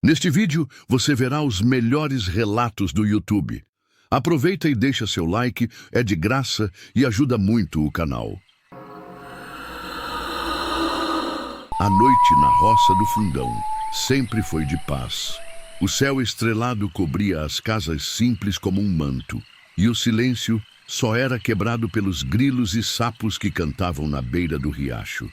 Neste vídeo, você verá os melhores relatos do YouTube. Aproveita e deixa seu like, é de graça e ajuda muito o canal. A noite na roça do Fundão sempre foi de paz. O céu estrelado cobria as casas simples como um manto, e o silêncio só era quebrado pelos grilos e sapos que cantavam na beira do riacho.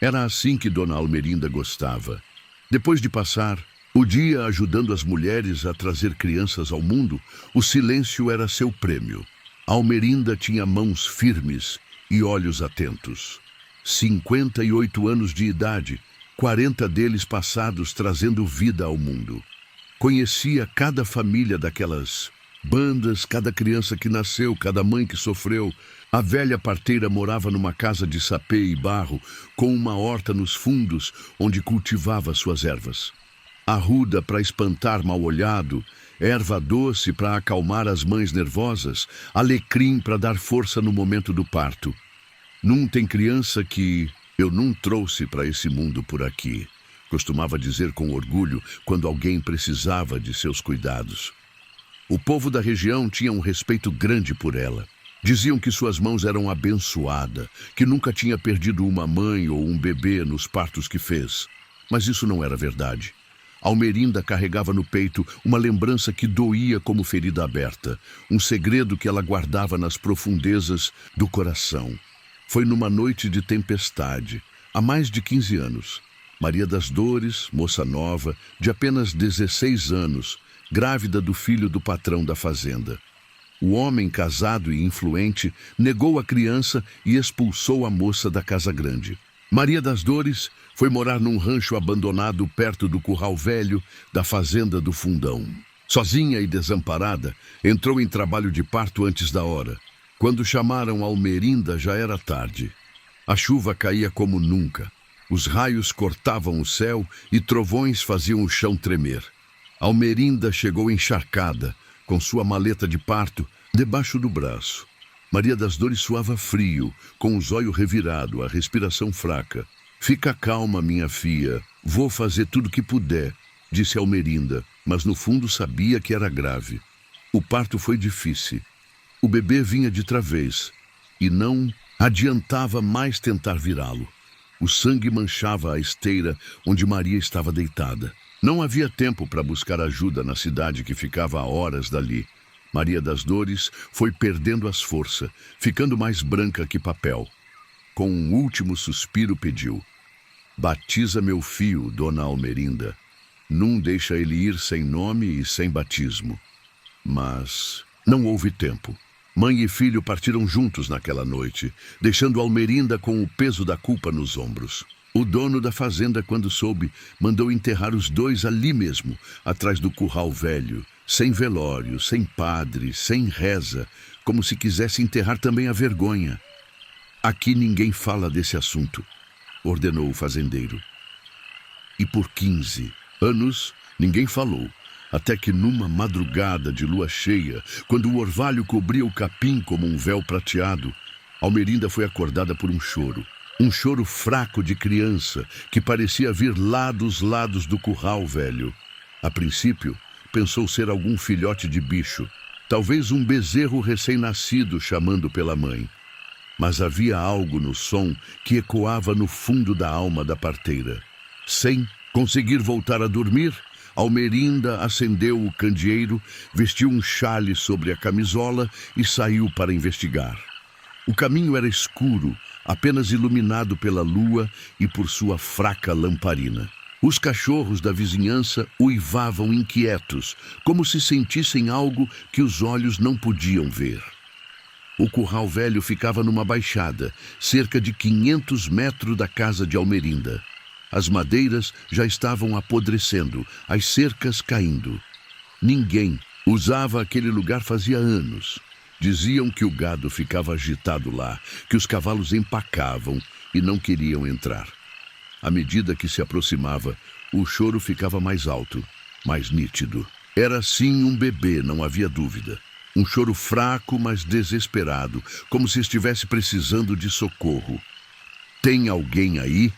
Era assim que Dona Almerinda gostava. Depois de passar o dia ajudando as mulheres a trazer crianças ao mundo, o silêncio era seu prêmio. Almerinda tinha mãos firmes e olhos atentos. 58 anos de idade, 40 deles passados trazendo vida ao mundo. Conhecia cada família daquelas bandas, cada criança que nasceu, cada mãe que sofreu. A velha parteira morava numa casa de sapê e barro, com uma horta nos fundos, onde cultivava suas ervas. Arruda para espantar mal-olhado, erva doce para acalmar as mães nervosas, alecrim para dar força no momento do parto. Não tem criança que eu não trouxe para esse mundo por aqui, costumava dizer com orgulho quando alguém precisava de seus cuidados. O povo da região tinha um respeito grande por ela. Diziam que suas mãos eram abençoadas, que nunca tinha perdido uma mãe ou um bebê nos partos que fez. Mas isso não era verdade. Almerinda carregava no peito uma lembrança que doía como ferida aberta, um segredo que ela guardava nas profundezas do coração. Foi numa noite de tempestade, há mais de 15 anos. Maria das Dores, moça nova, de apenas 16 anos, grávida do filho do patrão da fazenda. O homem casado e influente negou a criança e expulsou a moça da casa grande. Maria das Dores foi morar num rancho abandonado perto do curral velho da fazenda do Fundão. Sozinha e desamparada, entrou em trabalho de parto antes da hora. Quando chamaram Almerinda, já era tarde. A chuva caía como nunca. Os raios cortavam o céu e trovões faziam o chão tremer. Almerinda chegou encharcada, com sua maleta de parto debaixo do braço. Maria das Dores suava frio, com o zóio revirado, a respiração fraca. "Fica calma, minha filha. Vou fazer tudo o que puder", disse Almerinda, mas no fundo sabia que era grave. O parto foi difícil. O bebê vinha de travês e não adiantava mais tentar virá-lo. O sangue manchava a esteira onde Maria estava deitada. Não havia tempo para buscar ajuda na cidade que ficava a horas dali. Maria das Dores foi perdendo as forças, ficando mais branca que papel. Com um último suspiro pediu: "Batiza meu filho, Dona Almerinda. Não deixa ele ir sem nome e sem batismo." Mas não houve tempo. Mãe e filho partiram juntos naquela noite, deixando Almerinda com o peso da culpa nos ombros. O dono da fazenda, quando soube, mandou enterrar os dois ali mesmo, atrás do curral velho, sem velório, sem padre, sem reza, como se quisesse enterrar também a vergonha. "Aqui ninguém fala desse assunto", ordenou o fazendeiro. E por 15 anos ninguém falou, até que numa madrugada de lua cheia, quando o orvalho cobria o capim como um véu prateado, Almerinda foi acordada por um choro. Um choro fraco de criança que parecia vir lá dos lados do curral velho. A princípio, pensou ser algum filhote de bicho, talvez um bezerro recém-nascido chamando pela mãe. Mas havia algo no som que ecoava no fundo da alma da parteira. Sem conseguir voltar a dormir, Almerinda acendeu o candeeiro, vestiu um chale sobre a camisola e saiu para investigar. O caminho era escuro, apenas iluminado pela lua e por sua fraca lamparina. Os cachorros da vizinhança uivavam inquietos, como se sentissem algo que os olhos não podiam ver. O curral velho ficava numa baixada, cerca de 500 metros da casa de Almerinda. As madeiras já estavam apodrecendo, as cercas caindo. Ninguém usava aquele lugar fazia anos. Diziam que o gado ficava agitado lá, que os cavalos empacavam e não queriam entrar. À medida que se aproximava, o choro ficava mais alto, mais nítido. Era sim um bebê, não havia dúvida. Um choro fraco, mas desesperado, como se estivesse precisando de socorro. "Tem alguém aí?"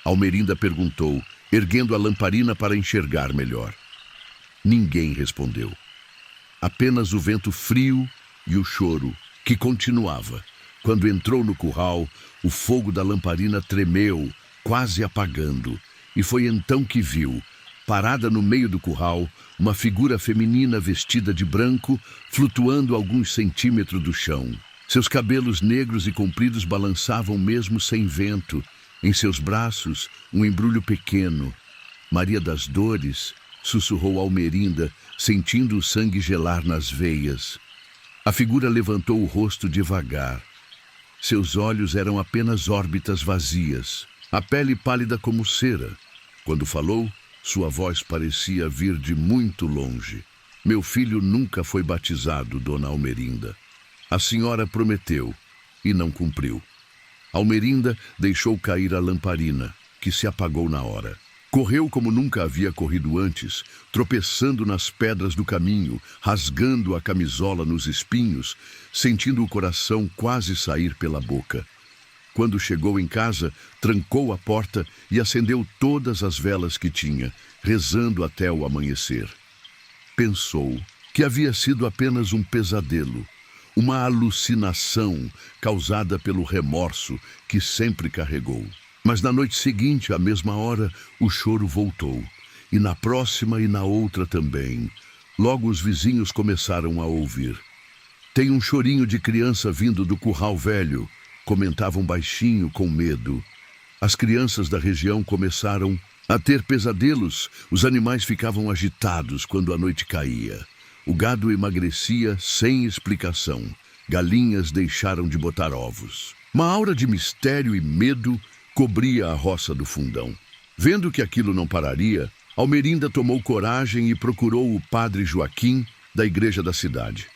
Almerinda perguntou, erguendo a lamparina para enxergar melhor. Ninguém respondeu. Apenas o vento frio e o choro, que continuava. Quando entrou no curral, o fogo da lamparina tremeu, quase apagando, e foi então que viu, parada no meio do curral, uma figura feminina vestida de branco, flutuando alguns centímetros do chão. Seus cabelos negros e compridos balançavam mesmo sem vento. Em seus braços, um embrulho pequeno. Maria das Dores, sussurrou Almerinda, sentindo o sangue gelar nas veias. A figura levantou o rosto devagar. Seus olhos eram apenas órbitas vazias, a pele pálida como cera. Quando falou, sua voz parecia vir de muito longe. Meu filho nunca foi batizado, dona Almerinda. A senhora prometeu e não cumpriu. Almerinda deixou cair a lamparina, que se apagou na hora. Correu como nunca havia corrido antes, tropeçando nas pedras do caminho, rasgando a camisola nos espinhos, sentindo o coração quase sair pela boca. Quando chegou em casa, trancou a porta e acendeu todas as velas que tinha, rezando até o amanhecer. Pensou que havia sido apenas um pesadelo, uma alucinação causada pelo remorso que sempre carregou. Mas na noite seguinte, à mesma hora, o choro voltou. E na próxima e na outra também. Logo os vizinhos começaram a ouvir. Tem um chorinho de criança vindo do curral velho, comentavam baixinho com medo. As crianças da região começaram a ter pesadelos. Os animais ficavam agitados quando a noite caía. O gado emagrecia sem explicação. Galinhas deixaram de botar ovos. Uma aura de mistério e medo cobria a roça do Fundão. Vendo que aquilo não pararia, Almerinda tomou coragem e procurou o padre Joaquim da igreja da cidade.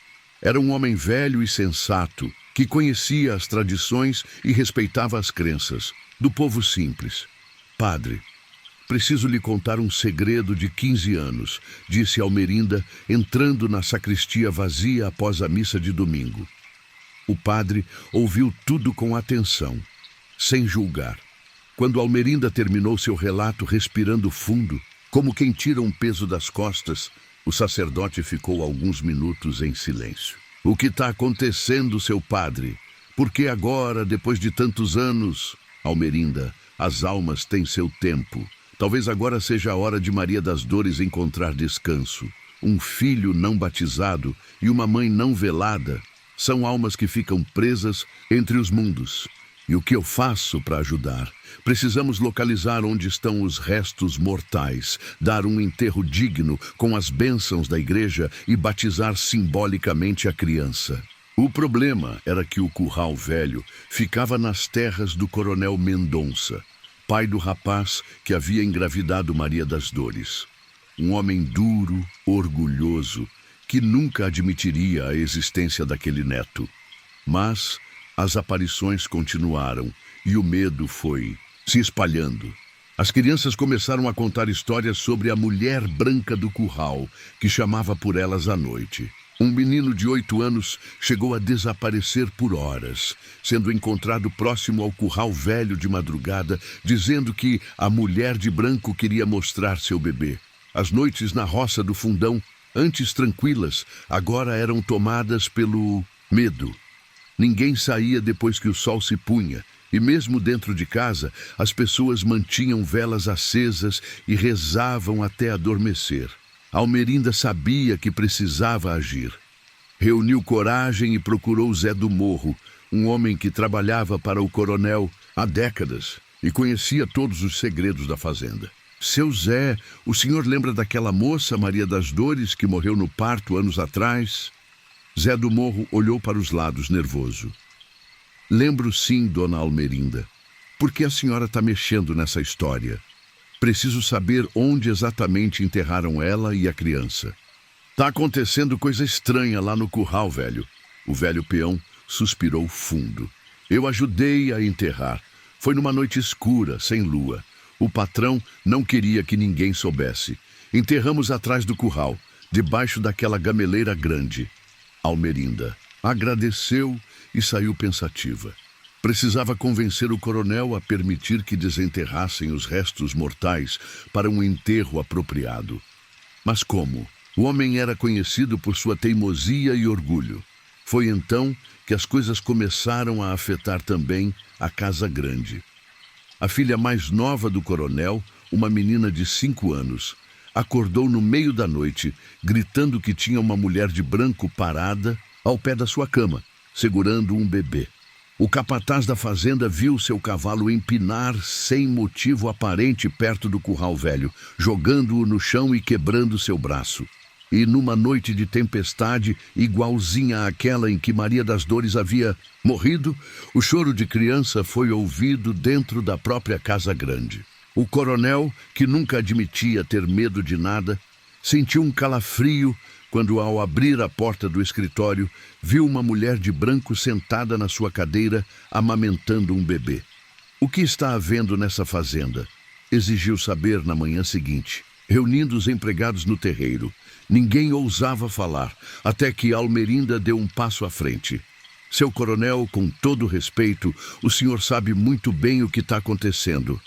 Era um homem velho e sensato, que conhecia as tradições e respeitava as crenças do povo simples. Padre, preciso lhe contar um segredo de 15 anos, disse Almerinda, entrando na sacristia vazia após a missa de domingo. O padre ouviu tudo com atenção, sem julgar. Quando Almerinda terminou seu relato respirando fundo, como quem tira um peso das costas, o sacerdote ficou alguns minutos em silêncio. O que está acontecendo, seu padre? Por que agora, depois de tantos anos? Almerinda, as almas têm seu tempo. Talvez agora seja a hora de Maria das Dores encontrar descanso. Um filho não batizado e uma mãe não velada são almas que ficam presas entre os mundos. E o que eu faço para ajudar? Precisamos localizar onde estão os restos mortais, dar um enterro digno com as bênçãos da igreja e batizar simbolicamente a criança. O problema era que o curral velho ficava nas terras do coronel Mendonça, pai do rapaz que havia engravidado Maria das Dores. Um homem duro, orgulhoso, que nunca admitiria a existência daquele neto. Mas as aparições continuaram e o medo foi se espalhando. As crianças começaram a contar histórias sobre a mulher branca do curral, que chamava por elas à noite. Um menino de 8 anos chegou a desaparecer por horas, sendo encontrado próximo ao curral velho de madrugada, dizendo que a mulher de branco queria mostrar seu bebê. As noites na roça do Fundão, antes tranquilas, agora eram tomadas pelo medo. Ninguém saía depois que o sol se punha, e mesmo dentro de casa, as pessoas mantinham velas acesas e rezavam até adormecer. Almerinda sabia que precisava agir. Reuniu coragem e procurou Zé do Morro, um homem que trabalhava para o coronel há décadas e conhecia todos os segredos da fazenda. Seu Zé, o senhor lembra daquela moça, Maria das Dores, que morreu no parto anos atrás? Zé do Morro olhou para os lados, nervoso. Lembro sim, dona Almerinda. Por que a senhora está mexendo nessa história? Preciso saber onde exatamente enterraram ela e a criança. Tá acontecendo coisa estranha lá no curral, velho. O velho peão suspirou fundo. Eu ajudei a enterrar. Foi numa noite escura, sem lua. O patrão não queria que ninguém soubesse. Enterramos atrás do curral, debaixo daquela gameleira grande. Almerinda agradeceu e saiu pensativa. Precisava convencer o coronel a permitir que desenterrassem os restos mortais para um enterro apropriado. Mas como? O homem era conhecido por sua teimosia e orgulho. Foi então que as coisas começaram a afetar também a Casa Grande. A filha mais nova do coronel, uma menina de 5 anos, acordou no meio da noite, gritando que tinha uma mulher de branco parada ao pé da sua cama, segurando um bebê. O capataz da fazenda viu seu cavalo empinar sem motivo aparente perto do curral velho, jogando-o no chão e quebrando seu braço. E numa noite de tempestade, igualzinha àquela em que Maria das Dores havia morrido, o choro de criança foi ouvido dentro da própria Casa Grande. O coronel, que nunca admitia ter medo de nada, sentiu um calafrio quando, ao abrir a porta do escritório, viu uma mulher de branco sentada na sua cadeira, amamentando um bebê. O que está havendo nessa fazenda? Exigiu saber na manhã seguinte, reunindo os empregados no terreiro. Ninguém ousava falar, até que Almerinda deu um passo à frente. Seu coronel, com todo respeito, o senhor sabe muito bem o que está acontecendo.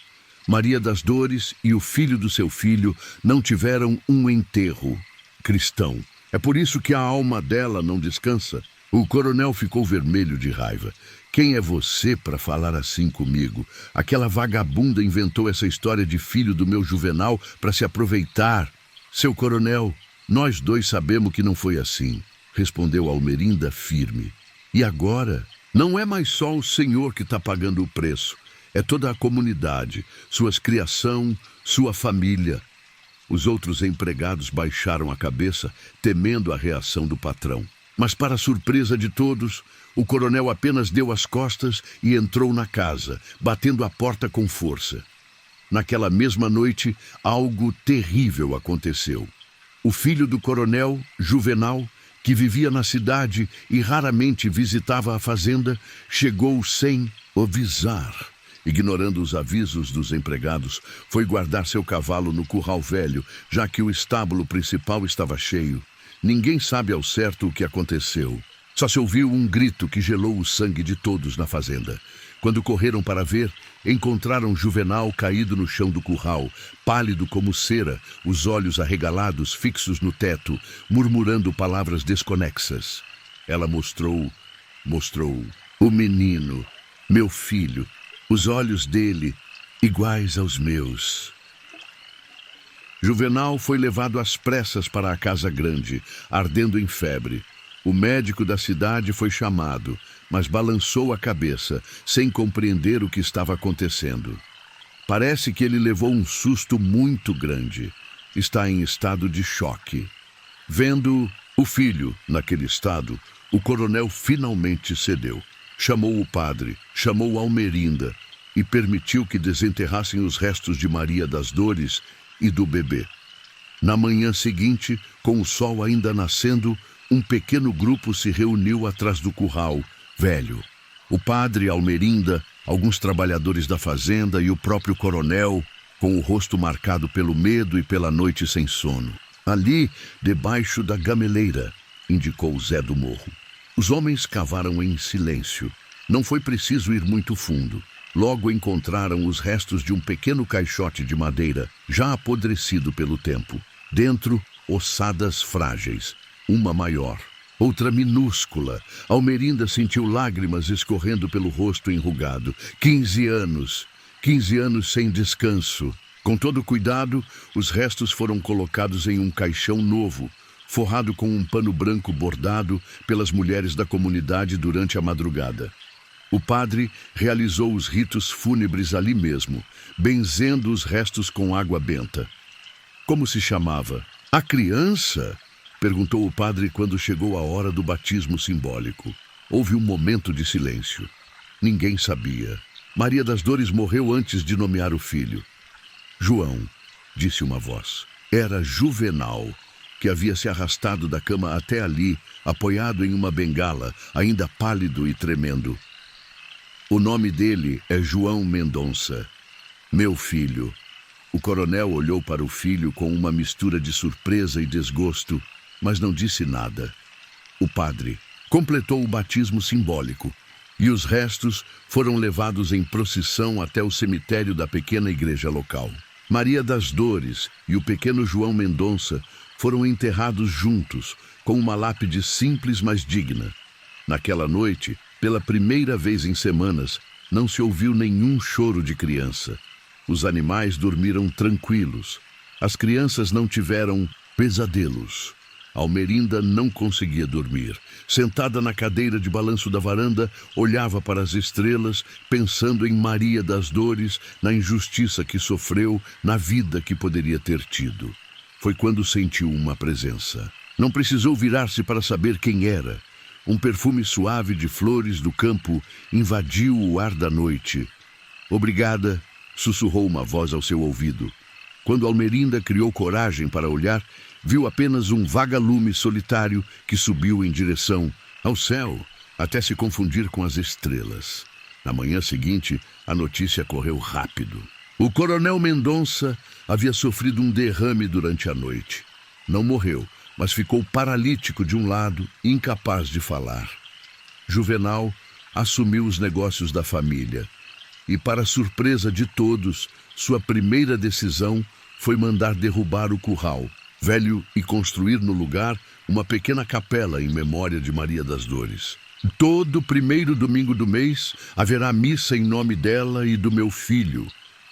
Maria das Dores e o filho do seu filho não tiveram um enterro cristão. É por isso que a alma dela não descansa. O coronel ficou vermelho de raiva. Quem é você para falar assim comigo? Aquela vagabunda inventou essa história de filho do meu Juvenal para se aproveitar. Seu coronel, nós dois sabemos que não foi assim, respondeu Almerinda firme. E agora? Não é mais só o senhor que está pagando o preço. É toda a comunidade, suas criação, sua família. Os outros empregados baixaram a cabeça, temendo a reação do patrão. Mas, para a surpresa de todos, o coronel apenas deu as costas e entrou na casa, batendo a porta com força. Naquela mesma noite, algo terrível aconteceu. O filho do coronel, Juvenal, que vivia na cidade e raramente visitava a fazenda, chegou sem avisar. Ignorando os avisos dos empregados, foi guardar seu cavalo no curral velho, já que o estábulo principal estava cheio. Ninguém sabe ao certo o que aconteceu. Só se ouviu um grito que gelou o sangue de todos na fazenda. Quando correram para ver, encontraram Juvenal caído no chão do curral, pálido como cera, os olhos arregalados fixos no teto, murmurando palavras desconexas. Ela mostrou o menino, meu filho, os olhos dele iguais aos meus. Juvenal foi levado às pressas para a Casa Grande, ardendo em febre. O médico da cidade foi chamado, mas balançou a cabeça, sem compreender o que estava acontecendo. Parece que ele levou um susto muito grande. Está em estado de choque. Vendo o filho naquele estado, o coronel finalmente cedeu. Chamou o padre, chamou Almerinda e permitiu que desenterrassem os restos de Maria das Dores e do bebê. Na manhã seguinte, com o sol ainda nascendo, um pequeno grupo se reuniu atrás do curral velho. O padre, Almerinda, alguns trabalhadores da fazenda e o próprio coronel, com o rosto marcado pelo medo e pela noite sem sono. Ali, debaixo da gameleira, indicou Zé do Morro. Os homens cavaram em silêncio. Não foi preciso ir muito fundo. Logo encontraram os restos de um pequeno caixote de madeira, já apodrecido pelo tempo. Dentro, ossadas frágeis. Uma maior, outra minúscula. Almerinda sentiu lágrimas escorrendo pelo rosto enrugado. 15 anos. 15 anos sem descanso. Com todo cuidado, os restos foram colocados em um caixão novo, forrado com um pano branco bordado pelas mulheres da comunidade durante a madrugada. O padre realizou os ritos fúnebres ali mesmo, benzendo os restos com água benta. Como se chamava? A criança? Perguntou o padre quando chegou a hora do batismo simbólico. Houve um momento de silêncio. Ninguém sabia. Maria das Dores morreu antes de nomear o filho. João, disse uma voz. Era Juvenal, que havia se arrastado da cama até ali, apoiado em uma bengala, ainda pálido e tremendo. O nome dele é João Mendonça. Meu filho. O coronel olhou para o filho com uma mistura de surpresa e desgosto, mas não disse nada. O padre completou o batismo simbólico e os restos foram levados em procissão até o cemitério da pequena igreja local. Maria das Dores e o pequeno João Mendonça foram enterrados juntos, com uma lápide simples, mas digna. Naquela noite, pela primeira vez em semanas, não se ouviu nenhum choro de criança. Os animais dormiram tranquilos. As crianças não tiveram pesadelos. Almerinda não conseguia dormir. Sentada na cadeira de balanço da varanda, olhava para as estrelas, pensando em Maria das Dores, na injustiça que sofreu, na vida que poderia ter tido. Foi quando sentiu uma presença. Não precisou virar-se para saber quem era. Um perfume suave de flores do campo invadiu o ar da noite. "Obrigada", sussurrou uma voz ao seu ouvido. Quando Almerinda criou coragem para olhar, viu apenas um vagalume solitário que subiu em direção ao céu, até se confundir com as estrelas. Na manhã seguinte, a notícia correu rápido. O coronel Mendonça havia sofrido um derrame durante a noite. Não morreu, mas ficou paralítico de um lado, incapaz de falar. Juvenal assumiu os negócios da família e, para surpresa de todos, sua primeira decisão foi mandar derrubar o curral velho e construir no lugar uma pequena capela em memória de Maria das Dores. "Todo primeiro domingo do mês haverá missa em nome dela e do meu filho",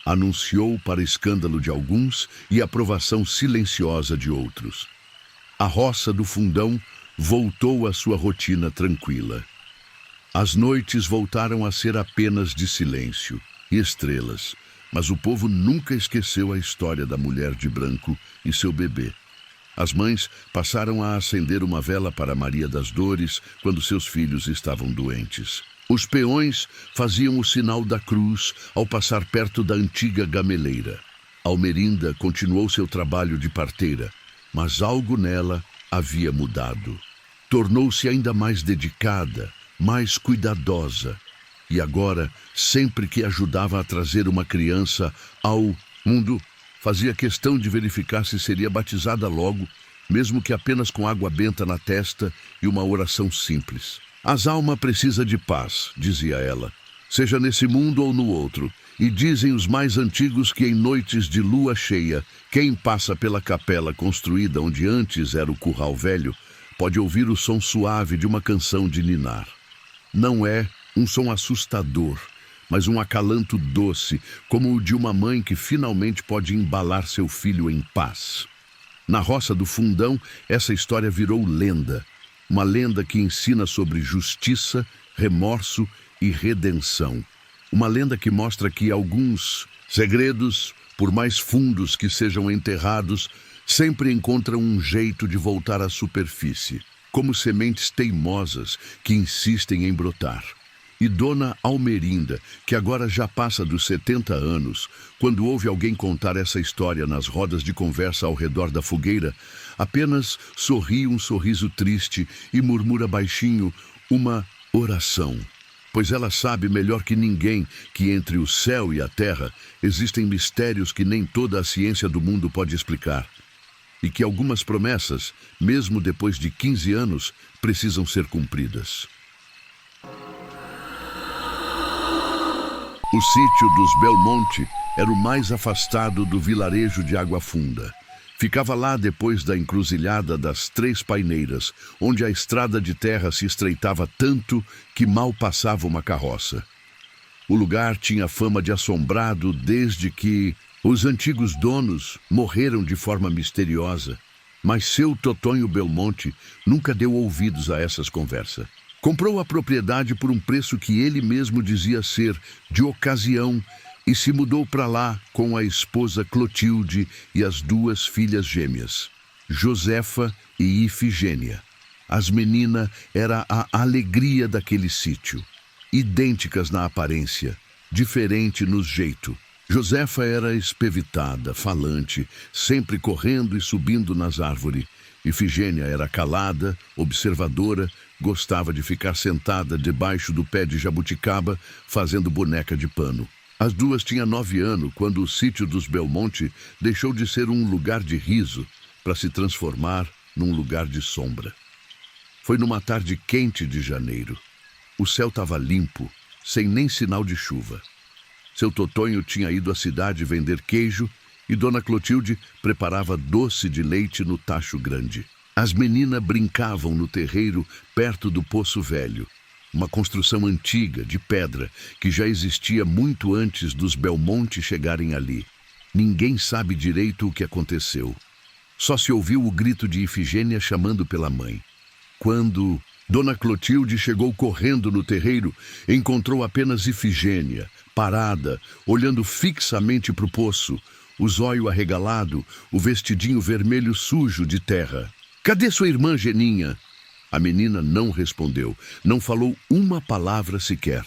anunciou para escândalo de alguns e aprovação silenciosa de outros. A roça do Fundão voltou à sua rotina tranquila. As noites voltaram a ser apenas de silêncio e estrelas, mas o povo nunca esqueceu a história da mulher de branco e seu bebê. As mães passaram a acender uma vela para Maria das Dores quando seus filhos estavam doentes. Os peões faziam o sinal da cruz ao passar perto da antiga gameleira. Almerinda continuou seu trabalho de parteira, mas algo nela havia mudado. Tornou-se ainda mais dedicada, mais cuidadosa, e agora, sempre que ajudava a trazer uma criança ao mundo, fazia questão de verificar se seria batizada logo, mesmo que apenas com água benta na testa e uma oração simples. "As almas precisam de paz", dizia ela, "seja nesse mundo ou no outro, e dizem os mais antigos que em noites de lua cheia, quem passa pela capela construída onde antes era o curral velho, pode ouvir o som suave de uma canção de ninar. Não é um som assustador, mas um acalanto doce, como o de uma mãe que finalmente pode embalar seu filho em paz." Na roça do Fundão, essa história virou lenda. Uma lenda que ensina sobre justiça, remorso e redenção. Uma lenda que mostra que alguns segredos, por mais fundos que sejam enterrados, sempre encontram um jeito de voltar à superfície, como sementes teimosas que insistem em brotar. E Dona Almerinda, que agora já passa dos 70 anos, quando ouve alguém contar essa história nas rodas de conversa ao redor da fogueira, apenas sorri um sorriso triste e murmura baixinho uma oração, pois ela sabe melhor que ninguém que entre o céu e a terra existem mistérios que nem toda a ciência do mundo pode explicar, e que algumas promessas, mesmo depois de 15 anos, precisam ser cumpridas. O sítio dos Belmonte era o mais afastado do vilarejo de Água Funda. Ficava lá depois da encruzilhada das Três Paineiras, onde a estrada de terra se estreitava tanto que mal passava uma carroça. O lugar tinha fama de assombrado desde que os antigos donos morreram de forma misteriosa, mas seu Totonho Belmonte nunca deu ouvidos a essas conversas. Comprou a propriedade por um preço que ele mesmo dizia ser de ocasião e se mudou para lá com a esposa Clotilde e as duas filhas gêmeas, Josefa e Ifigênia. As meninas era a alegria daquele sítio, idênticas na aparência, diferente no jeito. Josefa era espevitada, falante, sempre correndo e subindo nas árvores. Ifigênia era calada, observadora, gostava de ficar sentada debaixo do pé de jabuticaba, fazendo boneca de pano. As duas tinham 9 anos quando o sítio dos Belmonte deixou de ser um lugar de riso para se transformar num lugar de sombra. Foi numa tarde quente de janeiro. O céu estava limpo, sem nem sinal de chuva. Seu Totonho tinha ido à cidade vender queijo e Dona Clotilde preparava doce de leite no tacho grande. As meninas brincavam no terreiro perto do Poço Velho, uma construção antiga, de pedra, que já existia muito antes dos Belmonte chegarem ali. Ninguém sabe direito o que aconteceu. Só se ouviu o grito de Ifigênia chamando pela mãe. Quando Dona Clotilde chegou correndo no terreiro, encontrou apenas Ifigênia, parada, olhando fixamente para o poço, o zóio arregalado, o vestidinho vermelho sujo de terra. "Cadê sua irmã, Geninha?" A menina não respondeu, não falou uma palavra sequer.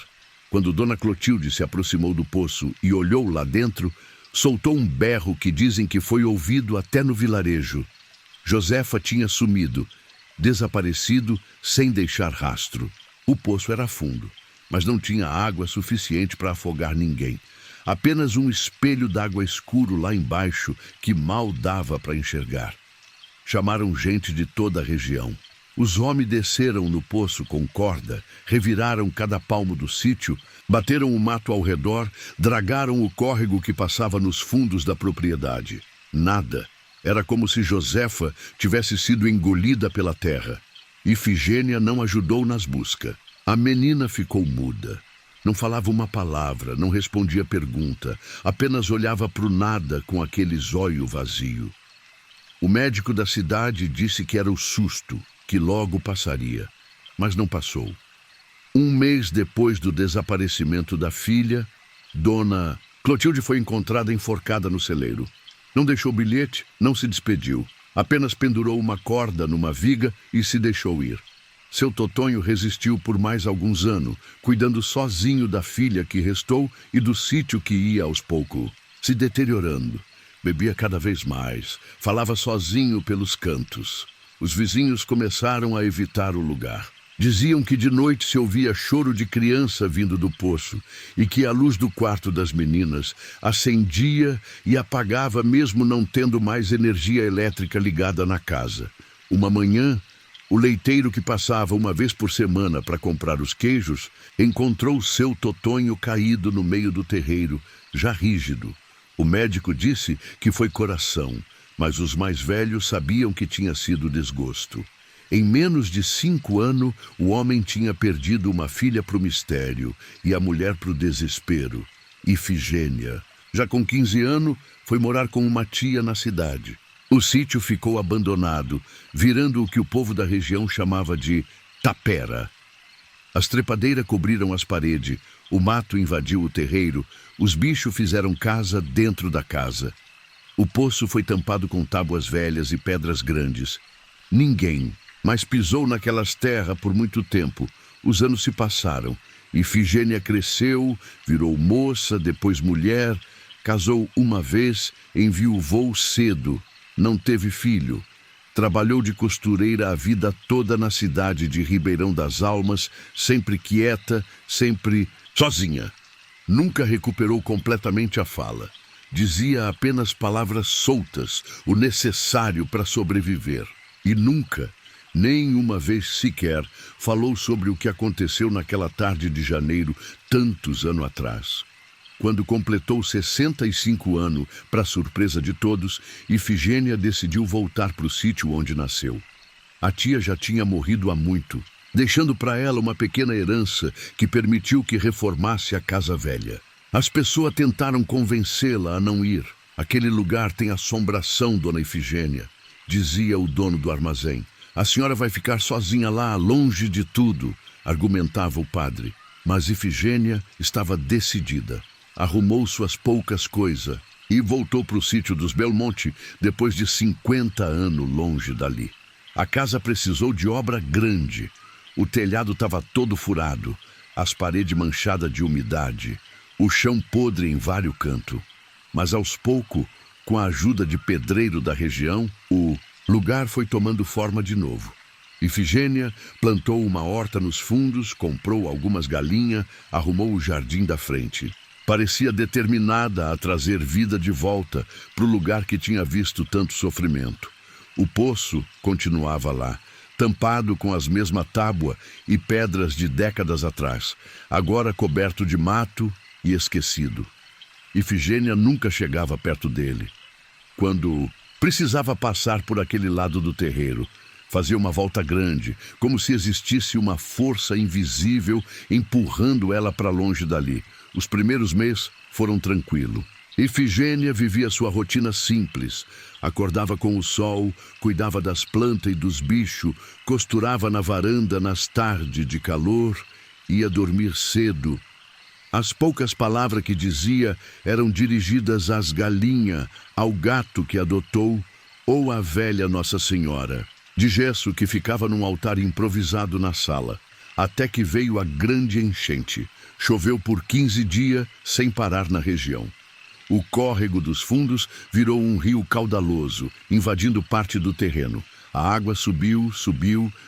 Quando Dona Clotilde se aproximou do poço e olhou lá dentro, soltou um berro que dizem que foi ouvido até no vilarejo. Josefa tinha sumido, desaparecido sem deixar rastro. O poço era fundo, mas não tinha água suficiente para afogar ninguém. Apenas um espelho d'água escuro lá embaixo que mal dava para enxergar. Chamaram gente de toda a região. Os homens desceram no poço com corda, reviraram cada palmo do sítio, bateram o mato ao redor, dragaram o córrego que passava nos fundos da propriedade. Nada. Era como se Josefa tivesse sido engolida pela terra. Ifigênia não ajudou nas buscas. A menina ficou muda. Não falava uma palavra, não respondia pergunta, apenas olhava para o nada com aquele zóio vazio. O médico da cidade disse que era o susto, que logo passaria, mas não passou. Um mês depois do desaparecimento da filha, Dona Clotilde foi encontrada enforcada no celeiro. Não deixou bilhete, não se despediu. Apenas pendurou uma corda numa viga e se deixou ir. Seu Totonho resistiu por mais alguns anos, cuidando sozinho da filha que restou e do sítio que ia aos poucos se deteriorando. Bebia cada vez mais, falava sozinho pelos cantos. Os vizinhos começaram a evitar o lugar. Diziam que de noite se ouvia choro de criança vindo do poço e que a luz do quarto das meninas acendia e apagava mesmo não tendo mais energia elétrica ligada na casa. Uma manhã, o leiteiro que passava uma vez por semana para comprar os queijos encontrou seu Totonho caído no meio do terreiro, já rígido. O médico disse que foi coração, mas os mais velhos sabiam que tinha sido desgosto. Em menos de 5 anos, o homem tinha perdido uma filha para o mistério e a mulher para o desespero. Ifigênia, já com 15 anos, foi morar com uma tia na cidade. O sítio ficou abandonado, virando o que o povo da região chamava de tapera. As trepadeiras cobriram as paredes, o mato invadiu o terreiro, os bichos fizeram casa dentro da casa. O poço foi tampado com tábuas velhas e pedras grandes. Ninguém mais pisou naquelas terras por muito tempo. Os anos se passaram. Ifigênia cresceu, virou moça, depois mulher, casou uma vez, enviuvou cedo, não teve filho. Trabalhou de costureira a vida toda na cidade de Ribeirão das Almas, sempre quieta, sempre sozinha. Nunca recuperou completamente a fala. Dizia apenas palavras soltas, o necessário para sobreviver. E nunca, nem uma vez sequer, falou sobre o que aconteceu naquela tarde de janeiro, tantos anos atrás. Quando completou 65 anos, para surpresa de todos, Ifigênia decidiu voltar para o sítio onde nasceu. A tia já tinha morrido há muito, deixando para ela uma pequena herança que permitiu que reformasse a casa velha. As pessoas tentaram convencê-la a não ir. Aquele lugar tem assombração, Dona Ifigênia, dizia o dono do armazém. A senhora vai ficar sozinha lá, longe de tudo, argumentava o padre. Mas Ifigênia estava decidida. Arrumou suas poucas coisas e voltou para o sítio dos Belmonte depois de 50 anos longe dali. A casa precisou de obra grande. O telhado estava todo furado, as paredes manchadas de umidade, o chão podre em vários cantos. Mas aos poucos, com a ajuda de pedreiro da região, o lugar foi tomando forma de novo. Ifigênia plantou uma horta nos fundos, comprou algumas galinhas, arrumou o jardim da frente. Parecia determinada a trazer vida de volta para o lugar que tinha visto tanto sofrimento. O poço continuava lá, tampado com as mesmas tábua e pedras de décadas atrás, agora coberto de mato e esquecido. Ifigênia nunca chegava perto dele. Quando precisava passar por aquele lado do terreiro, fazia uma volta grande, como se existisse uma força invisível empurrando ela para longe dali. Os primeiros meses foram tranquilos. Ifigênia vivia sua rotina simples. Acordava com o sol, cuidava das plantas e dos bichos, costurava na varanda nas tardes de calor, ia dormir cedo. As poucas palavras que dizia eram dirigidas às galinhas, ao gato que adotou ou à velha Nossa Senhora, de gesso que ficava num altar improvisado na sala, até que veio a grande enchente. Choveu por 15 dias sem parar na região. O córrego dos fundos virou um rio caudaloso, invadindo parte do terreno. A água subiu,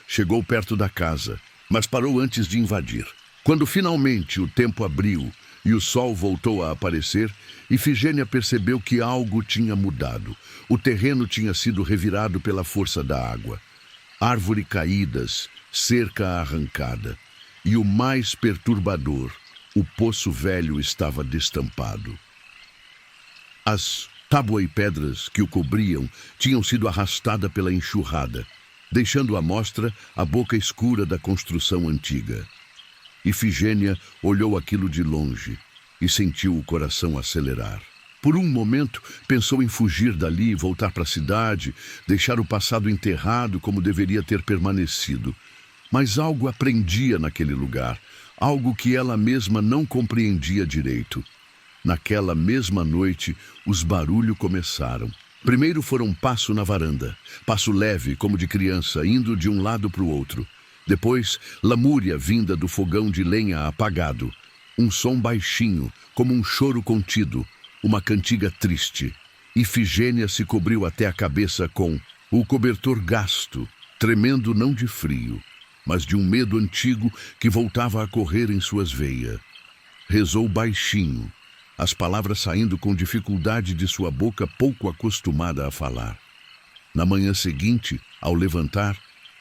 chegou perto da casa, mas parou antes de invadir. Quando finalmente o tempo abriu e o sol voltou a aparecer, Ifigênia percebeu que algo tinha mudado. O terreno tinha sido revirado pela força da água. Árvores caídas, cerca arrancada. E o mais perturbador, o poço velho estava destampado. As tábuas e pedras que o cobriam tinham sido arrastadas pela enxurrada, deixando à mostra a boca escura da construção antiga. Ifigênia olhou aquilo de longe e sentiu o coração acelerar. Por um momento, pensou em fugir dali, voltar para a cidade, deixar o passado enterrado como deveria ter permanecido. Mas algo a prendia naquele lugar, algo que ela mesma não compreendia direito. Naquela mesma noite, os barulhos começaram. Primeiro foram passo na varanda, passo leve, como de criança, indo de um lado para o outro. Depois, lamúria vinda do fogão de lenha apagado. Um som baixinho, como um choro contido, uma cantiga triste. Ifigênia se cobriu até a cabeça com o cobertor gasto, tremendo não de frio, mas de um medo antigo que voltava a correr em suas veias. Rezou baixinho, as palavras saindo com dificuldade de sua boca pouco acostumada a falar. Na manhã seguinte, ao levantar,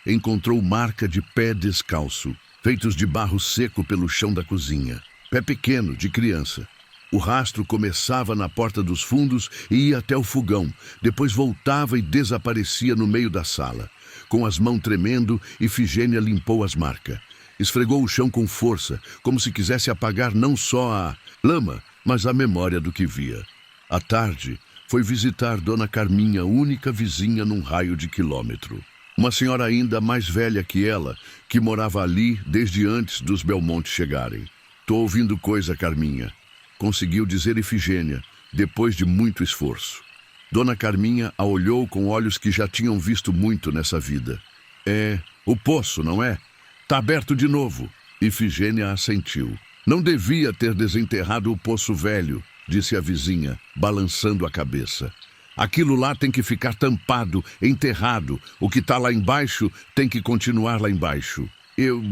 encontrou marca de pé descalço, feitos de barro seco pelo chão da cozinha. Pé pequeno, de criança. O rastro começava na porta dos fundos e ia até o fogão, depois voltava e desaparecia no meio da sala. Com as mãos tremendo, Ifigênia limpou as marcas. Esfregou o chão com força, como se quisesse apagar não só a lama, mas a memória do que via. À tarde, foi visitar Dona Carminha, única vizinha num raio de quilômetro. Uma senhora ainda mais velha que ela, que morava ali desde antes dos Belmonte chegarem. "Tô ouvindo coisa, Carminha", conseguiu dizer Ifigênia, depois de muito esforço. Dona Carminha a olhou com olhos que já tinham visto muito nessa vida. "É o poço, não é? Tá aberto de novo." Ifigênia assentiu. "Não devia ter desenterrado o poço velho", disse a vizinha, balançando a cabeça. "Aquilo lá tem que ficar tampado, enterrado. O que está lá embaixo tem que continuar lá embaixo." "Eu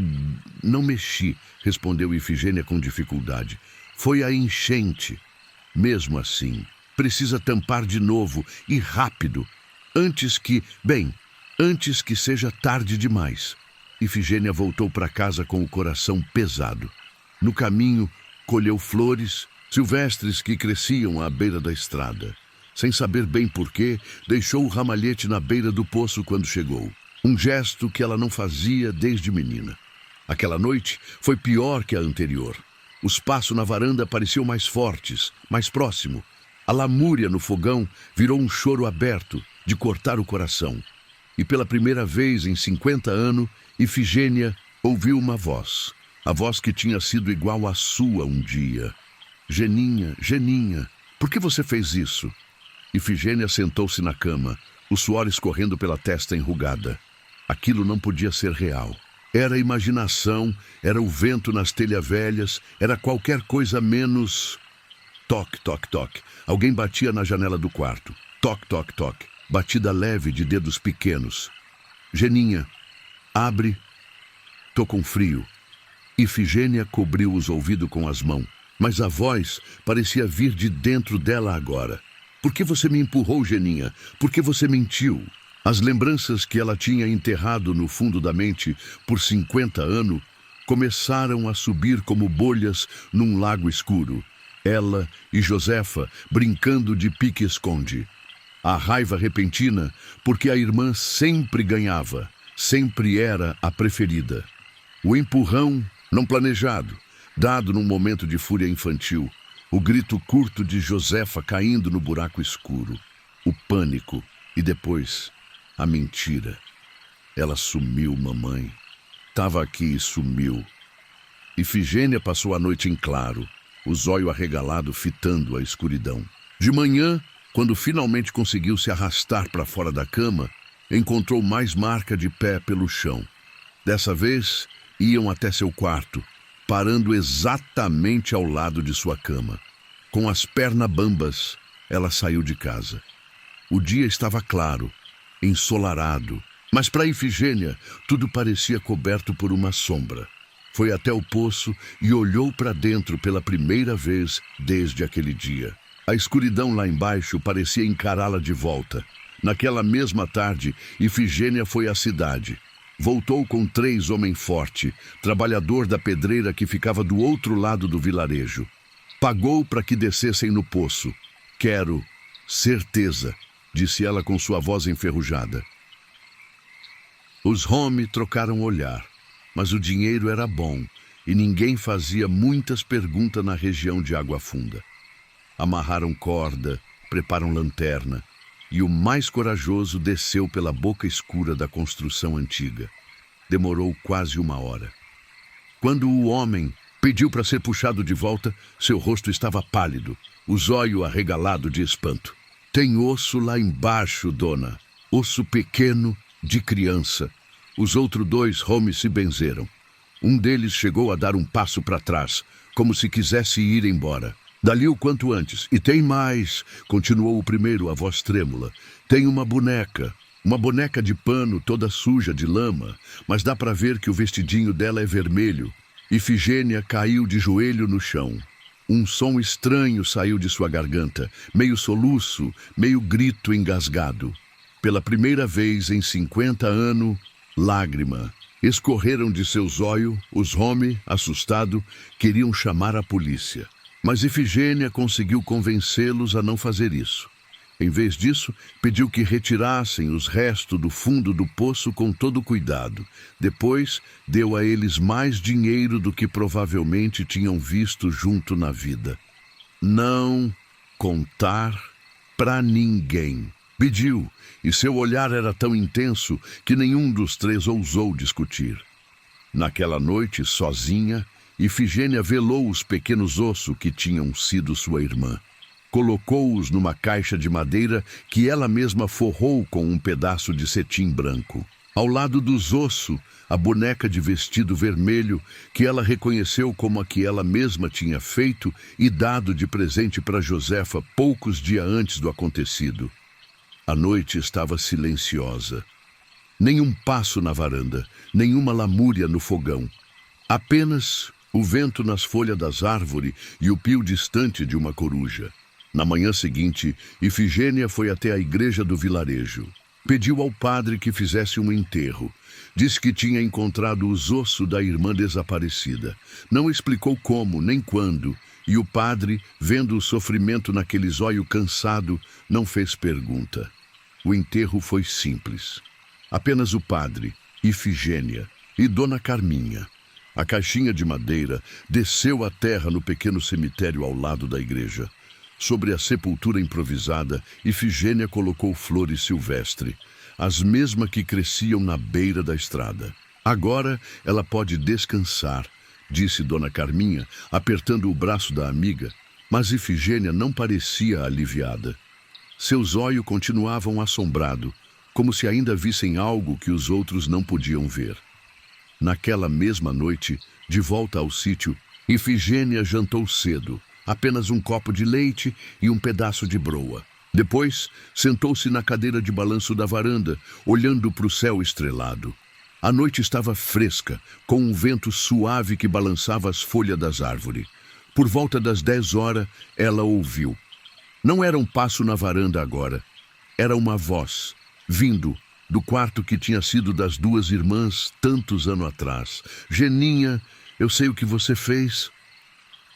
não mexi", respondeu Ifigênia com dificuldade. "Foi a enchente." "Mesmo assim, precisa tampar de novo e rápido, antes que seja tarde demais." Ifigênia voltou para casa com o coração pesado. No caminho, colheu flores silvestres que cresciam à beira da estrada. Sem saber bem porquê, deixou o ramalhete na beira do poço quando chegou. Um gesto que ela não fazia desde menina. Aquela noite foi pior que a anterior. Os passos na varanda pareciam mais fortes, mais próximo. A lamúria no fogão virou um choro aberto, de cortar o coração. E pela primeira vez em 50 anos, Ifigênia ouviu uma voz. A voz que tinha sido igual à sua um dia. "Geninha, Geninha, por que você fez isso?" Ifigênia sentou-se na cama, o suor escorrendo pela testa enrugada. Aquilo não podia ser real. Era imaginação, era o vento nas telhas velhas, era qualquer coisa menos... Toque, toque, toque. Alguém batia na janela do quarto. Toque, toque, toque. Batida leve de dedos pequenos. "Geninha, abre. Tô com frio." Ifigênia cobriu os ouvidos com as mãos, mas a voz parecia vir de dentro dela agora. "Por que você me empurrou, Geninha? Por que você mentiu?" As lembranças que ela tinha enterrado no fundo da mente por 50 anos começaram a subir como bolhas num lago escuro. Ela e Josefa brincando de pique-esconde. A raiva repentina, porque a irmã sempre ganhava, sempre era a preferida. O empurrão não planejado, dado num momento de fúria infantil. O grito curto de Josefa caindo no buraco escuro. O pânico e depois a mentira. Ela sumiu, mamãe. Tava aqui e sumiu. Ifigênia passou a noite em claro, o zóio arregalado fitando a escuridão. De manhã, quando finalmente conseguiu se arrastar para fora da cama, encontrou mais marca de pé pelo chão. Dessa vez, iam até seu quarto, parando exatamente ao lado de sua cama. Com as pernas bambas, ela saiu de casa. O dia estava claro, ensolarado, mas para Ifigênia tudo parecia coberto por uma sombra. Foi até o poço e olhou para dentro pela primeira vez desde aquele dia. A escuridão lá embaixo parecia encará-la de volta. Naquela mesma tarde, Ifigênia foi à cidade. Voltou com 3 homens fortes, trabalhador da pedreira que ficava do outro lado do vilarejo. Pagou para que descessem no poço. Quero certeza, disse ela com sua voz enferrujada. Os homens trocaram olhar, mas o dinheiro era bom e ninguém fazia muitas perguntas na região de Água Funda. Amarraram corda, preparam lanterna, e o mais corajoso desceu pela boca escura da construção antiga. Demorou quase 1 hora. Quando o homem pediu para ser puxado de volta, seu rosto estava pálido, o zóio arregalado de espanto. Tem osso lá embaixo, dona. Osso pequeno, de criança. Os outros 2 homens se benzeram. Um deles chegou a dar um passo para trás, como se quisesse ir embora. Dali o quanto antes. E tem mais, continuou o primeiro, a voz trêmula. Tem uma boneca de pano toda suja de lama, mas dá para ver que o vestidinho dela é vermelho. Ifigênia caiu de joelho no chão. Um som estranho saiu de sua garganta, meio soluço, meio grito engasgado. Pela primeira vez em 50 anos, lágrima. Escorreram de seus olhos, os homens, assustados, queriam chamar a polícia. Mas Ifigênia conseguiu convencê-los a não fazer isso. Em vez disso, pediu que retirassem os restos do fundo do poço com todo cuidado. Depois, deu a eles mais dinheiro do que provavelmente tinham visto junto na vida. Não contar para ninguém. Pediu, e seu olhar era tão intenso que nenhum dos 3 ousou discutir. Naquela noite, sozinha, Ifigênia velou os pequenos ossos que tinham sido sua irmã. Colocou-os numa caixa de madeira que ela mesma forrou com um pedaço de cetim branco. Ao lado dos ossos, a boneca de vestido vermelho que ela reconheceu como a que ela mesma tinha feito e dado de presente para Josefa poucos dias antes do acontecido. A noite estava silenciosa. Nenhum passo na varanda, nenhuma lamúria no fogão. Apenas o vento nas folhas das árvores e o pio distante de uma coruja. Na manhã seguinte, Ifigênia foi até a igreja do vilarejo. Pediu ao padre que fizesse um enterro. Disse que tinha encontrado os ossos da irmã desaparecida. Não explicou como nem quando, e o padre, vendo o sofrimento naquele zóio cansado, não fez pergunta. O enterro foi simples. Apenas o padre, Ifigênia e Dona Carminha. A caixinha de madeira desceu à terra no pequeno cemitério ao lado da igreja. Sobre a sepultura improvisada, Ifigênia colocou flores silvestres, as mesmas que cresciam na beira da estrada. Agora ela pode descansar, disse Dona Carminha, apertando o braço da amiga, mas Ifigênia não parecia aliviada. Seus olhos continuavam assombrados, como se ainda vissem algo que os outros não podiam ver. Naquela mesma noite, de volta ao sítio, Ifigênia jantou cedo, apenas um copo de leite e um pedaço de broa. Depois, sentou-se na cadeira de balanço da varanda, olhando para o céu estrelado. A noite estava fresca, com um vento suave que balançava as folhas das árvores. Por volta das 10 horas, ela ouviu. Não era um passo na varanda agora. Era uma voz, vindo do quarto que tinha sido das duas irmãs tantos anos atrás. Geninha, eu sei o que você fez.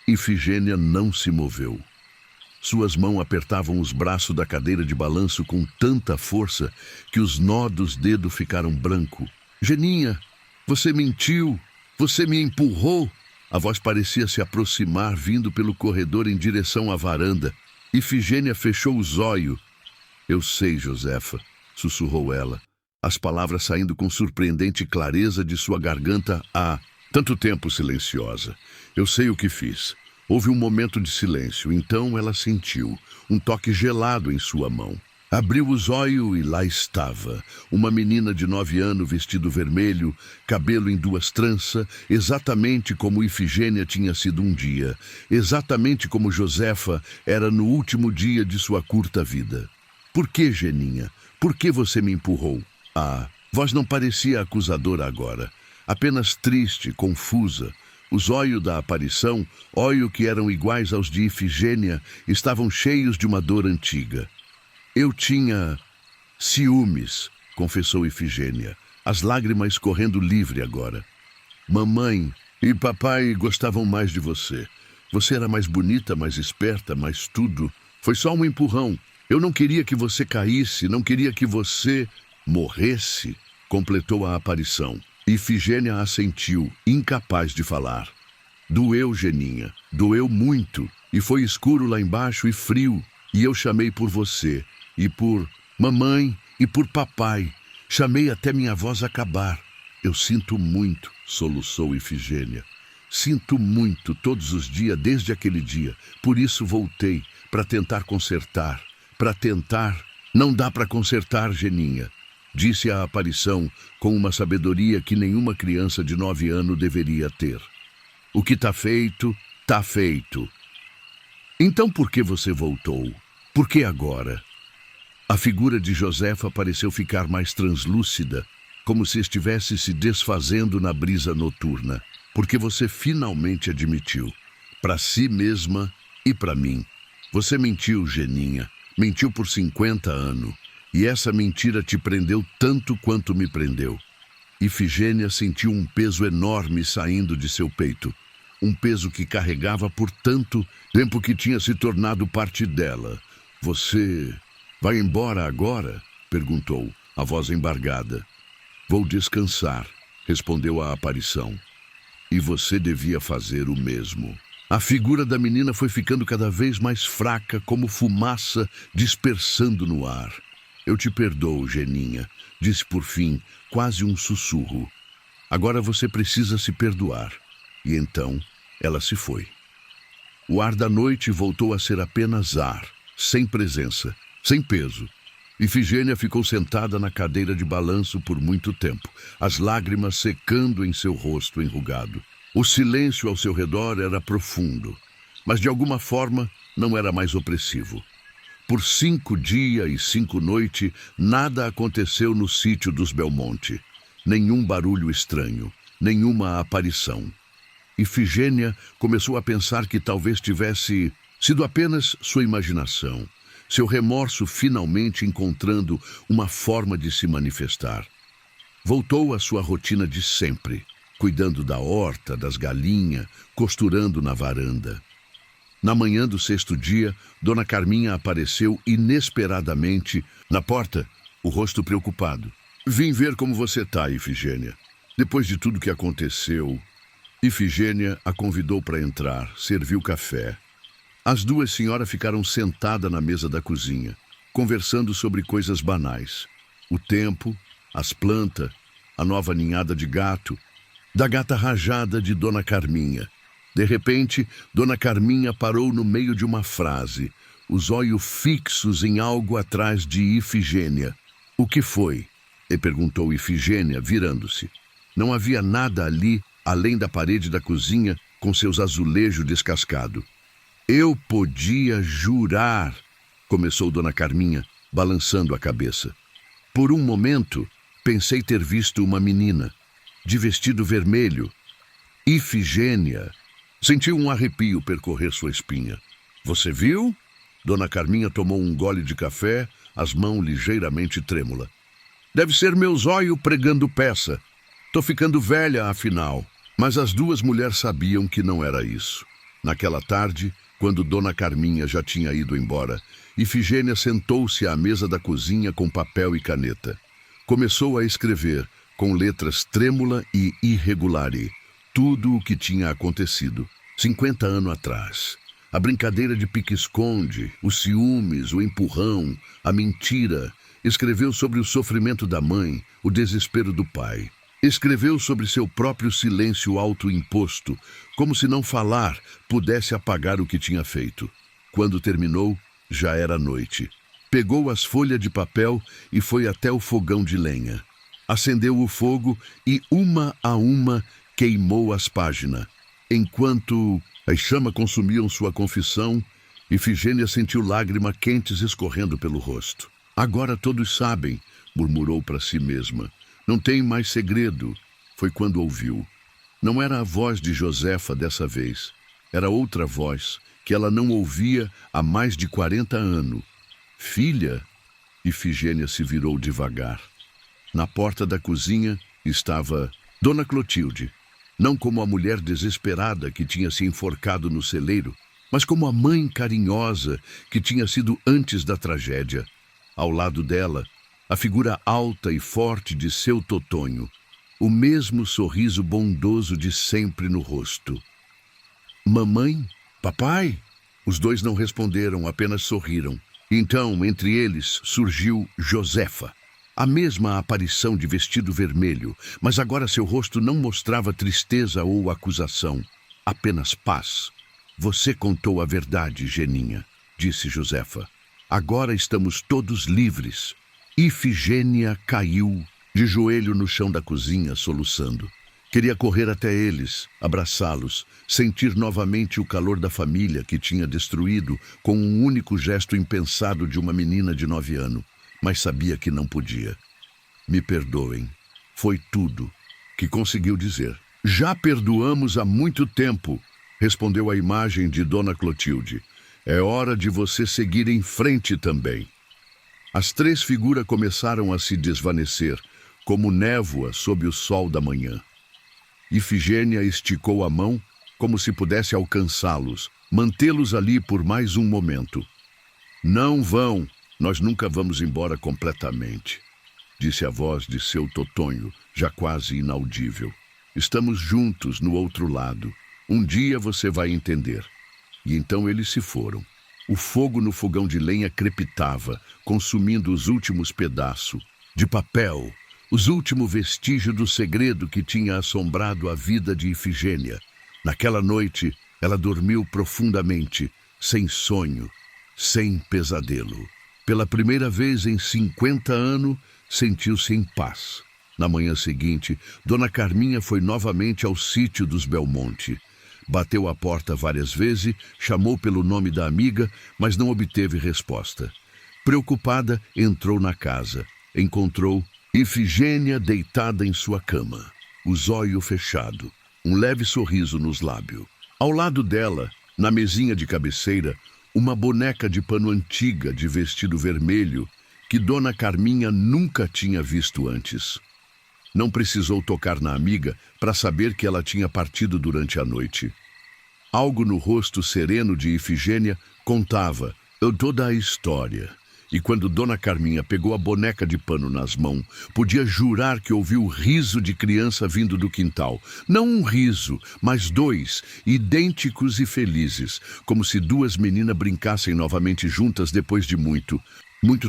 Ifigênia não se moveu. Suas mãos apertavam os braços da cadeira de balanço com tanta força que os nó dos dedos ficaram branco. Geninha, você mentiu, você me empurrou. A voz parecia se aproximar, vindo pelo corredor em direção à varanda. Ifigênia fechou os olhos. Eu sei, Josefa, sussurrou ela, as palavras saindo com surpreendente clareza de sua garganta há tanto tempo silenciosa. Eu sei o que fiz. Houve um momento de silêncio, então ela sentiu um toque gelado em sua mão. Abriu os olhos e lá estava, uma menina de 9 anos, vestido vermelho, cabelo em 2 tranças, exatamente como Ifigênia tinha sido um dia, exatamente como Josefa era no último dia de sua curta vida. Por que, Geninha? Por que você me empurrou? Ah, voz não parecia acusadora agora, apenas triste, confusa. Os olhos da aparição, olhos que eram iguais aos de Ifigênia, estavam cheios de uma dor antiga. Eu tinha ciúmes, confessou Ifigênia, as lágrimas escorrendo livre agora. Mamãe e papai gostavam mais de você. Você era mais bonita, mais esperta, mais tudo. Foi só um empurrão. Eu não queria que você caísse, não queria que você morresse, completou a aparição. Ifigênia assentiu, incapaz de falar. Doeu, Geninha, doeu muito, e foi escuro lá embaixo e frio, e eu chamei por você, e por mamãe, e por papai. Chamei até minha voz acabar. Eu sinto muito, soluçou Ifigênia. Sinto muito todos os dias desde aquele dia, por isso voltei, para tentar consertar, para tentar. Não dá para consertar, Geninha, disse a aparição com uma sabedoria que nenhuma criança de 9 anos deveria ter. O que está feito, está feito. Então por que você voltou? Por que agora? A figura de Josefa pareceu ficar mais translúcida, como se estivesse se desfazendo na brisa noturna, porque você finalmente admitiu, para si mesma e para mim. Você mentiu, Geninha, mentiu por 50 anos. E essa mentira te prendeu tanto quanto me prendeu. Ifigênia sentiu um peso enorme saindo de seu peito. Um peso que carregava por tanto tempo que tinha se tornado parte dela. Você vai embora agora? Perguntou, a voz embargada. Vou descansar, respondeu a aparição. E você devia fazer o mesmo. A figura da menina foi ficando cada vez mais fraca, como fumaça dispersando no ar. Eu te perdoo, Geninha, disse por fim, quase um sussurro. Agora você precisa se perdoar. E então ela se foi. O ar da noite voltou a ser apenas ar, sem presença, sem peso. Ifigênia ficou sentada na cadeira de balanço por muito tempo, as lágrimas secando em seu rosto enrugado. O silêncio ao seu redor era profundo, mas de alguma forma não era mais opressivo. Por 5 dias e 5 noites, nada aconteceu no sítio dos Belmonte. Nenhum barulho estranho, nenhuma aparição. Ifigênia começou a pensar que talvez tivesse sido apenas sua imaginação, seu remorso finalmente encontrando uma forma de se manifestar. Voltou à sua rotina de sempre, cuidando da horta, das galinhas, costurando na varanda. Na manhã do 6º dia, Dona Carminha apareceu inesperadamente na porta, o rosto preocupado. Vim ver como você está, Ifigênia. Depois de tudo que aconteceu, Ifigênia a convidou para entrar, serviu café. As duas senhoras ficaram sentadas na mesa da cozinha, conversando sobre coisas banais. O tempo, as plantas, a nova ninhada de gato, da gata rajada de Dona Carminha. De repente, Dona Carminha parou no meio de uma frase, os olhos fixos em algo atrás de Ifigênia. O que foi? E perguntou Ifigênia, virando-se. Não havia nada ali, além da parede da cozinha, com seus azulejos descascados. Eu podia jurar, começou Dona Carminha, balançando a cabeça. Por um momento, pensei ter visto uma menina, de vestido vermelho. Ifigênia. Sentiu um arrepio percorrer sua espinha. Você viu? Dona Carminha tomou um gole de café, as mãos ligeiramente trêmula. Deve ser meu zóio pregando peça. Tô ficando velha, afinal. Mas as duas mulheres sabiam que não era isso. Naquela tarde, quando Dona Carminha já tinha ido embora, Ifigênia sentou-se à mesa da cozinha com papel e caneta. Começou a escrever, com letras trêmula e irregulares, tudo o que tinha acontecido, 50 anos atrás. A brincadeira de pique-esconde, os ciúmes, o empurrão, a mentira. Escreveu sobre o sofrimento da mãe, o desespero do pai. Escreveu sobre seu próprio silêncio autoimposto, como se não falar pudesse apagar o que tinha feito. Quando terminou, já era noite. Pegou as folhas de papel e foi até o fogão de lenha. Acendeu o fogo e, uma a uma, queimou as páginas. Enquanto as chamas consumiam sua confissão, Ifigênia sentiu lágrimas quentes escorrendo pelo rosto. Agora todos sabem, murmurou para si mesma. Não tem mais segredo. Foi quando ouviu. Não era a voz de Josefa dessa vez. Era outra voz, que ela não ouvia há mais de 40 anos. Filha? Ifigênia se virou devagar. Na porta da cozinha estava Dona Clotilde. Não como a mulher desesperada que tinha se enforcado no celeiro, mas como a mãe carinhosa que tinha sido antes da tragédia. Ao lado dela, a figura alta e forte de seu Totonho, o mesmo sorriso bondoso de sempre no rosto. Mamãe? Papai? Os dois não responderam, apenas sorriram. Então, entre eles, surgiu Josefa. A mesma aparição de vestido vermelho, mas agora seu rosto não mostrava tristeza ou acusação, apenas paz. Você contou a verdade, Geninha, disse Josefa. Agora estamos todos livres. Ifigênia caiu de joelho no chão da cozinha, soluçando. Queria correr até eles, abraçá-los, sentir novamente o calor da família que tinha destruído com um único gesto impensado de uma menina de 9 anos, mas sabia que não podia. Me perdoem. Foi tudo que conseguiu dizer. Já perdoamos há muito tempo, respondeu a imagem de Dona Clotilde. É hora de você seguir em frente também. As três figuras começaram a se desvanecer, como névoa sob o sol da manhã. Ifigênia esticou a mão, como se pudesse alcançá-los, mantê-los ali por mais um momento. Não vão, nós nunca vamos embora completamente, disse a voz de seu Totonho, já quase inaudível. Estamos juntos no outro lado. Um dia você vai entender. E então eles se foram. O fogo no fogão de lenha crepitava, consumindo os últimos pedaços de papel, os últimos vestígios do segredo que tinha assombrado a vida de Ifigênia. Naquela noite, ela dormiu profundamente, sem sonho, sem pesadelo. Pela primeira vez em 50 anos, sentiu-se em paz. Na manhã seguinte, Dona Carminha foi novamente ao sítio dos Belmonte. Bateu à porta várias vezes, chamou pelo nome da amiga, mas não obteve resposta. Preocupada, entrou na casa. Encontrou Ifigênia deitada em sua cama, o zóio fechado, um leve sorriso nos lábios. Ao lado dela, na mesinha de cabeceira, uma boneca de pano antiga de vestido vermelho que Dona Carminha nunca tinha visto antes. Não precisou tocar na amiga para saber que ela tinha partido durante a noite. Algo no rosto sereno de Ifigênia contava toda a história. E quando Dona Carminha pegou a boneca de pano nas mãos, podia jurar que ouviu o riso de criança vindo do quintal. Não um riso, mas dois, idênticos e felizes, como se duas meninas brincassem novamente juntas depois de muito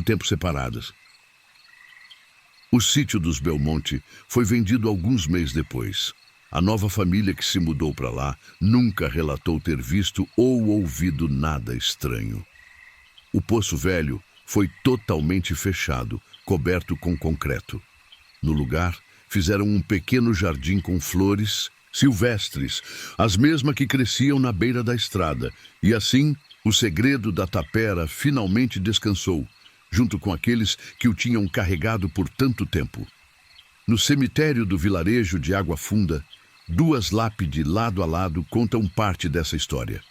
tempo separadas. O sítio dos Belmonte foi vendido alguns meses depois. A nova família que se mudou para lá nunca relatou ter visto ou ouvido nada estranho. O Poço Velho foi totalmente fechado, coberto com concreto. No lugar, fizeram um pequeno jardim com flores silvestres, as mesmas que cresciam na beira da estrada, e assim o segredo da tapera finalmente descansou, junto com aqueles que o tinham carregado por tanto tempo. No cemitério do vilarejo de Água Funda, duas lápides lado a lado contam parte dessa história.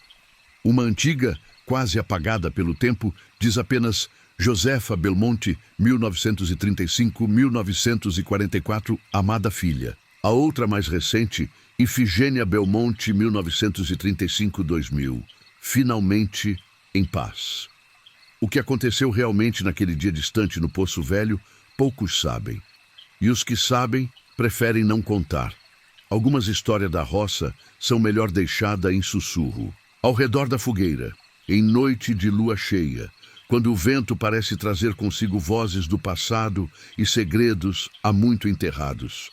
Uma antiga, quase apagada pelo tempo, diz apenas: Josefa Belmonte, 1935-1944, amada filha. A outra mais recente, Ifigênia Belmonte, 1935-2000. Finalmente em paz. O que aconteceu realmente naquele dia distante no Poço Velho, poucos sabem. E os que sabem, preferem não contar. Algumas histórias da roça são melhor deixadas em sussurro. Ao redor da fogueira, em noite de lua cheia, quando o vento parece trazer consigo vozes do passado e segredos há muito enterrados.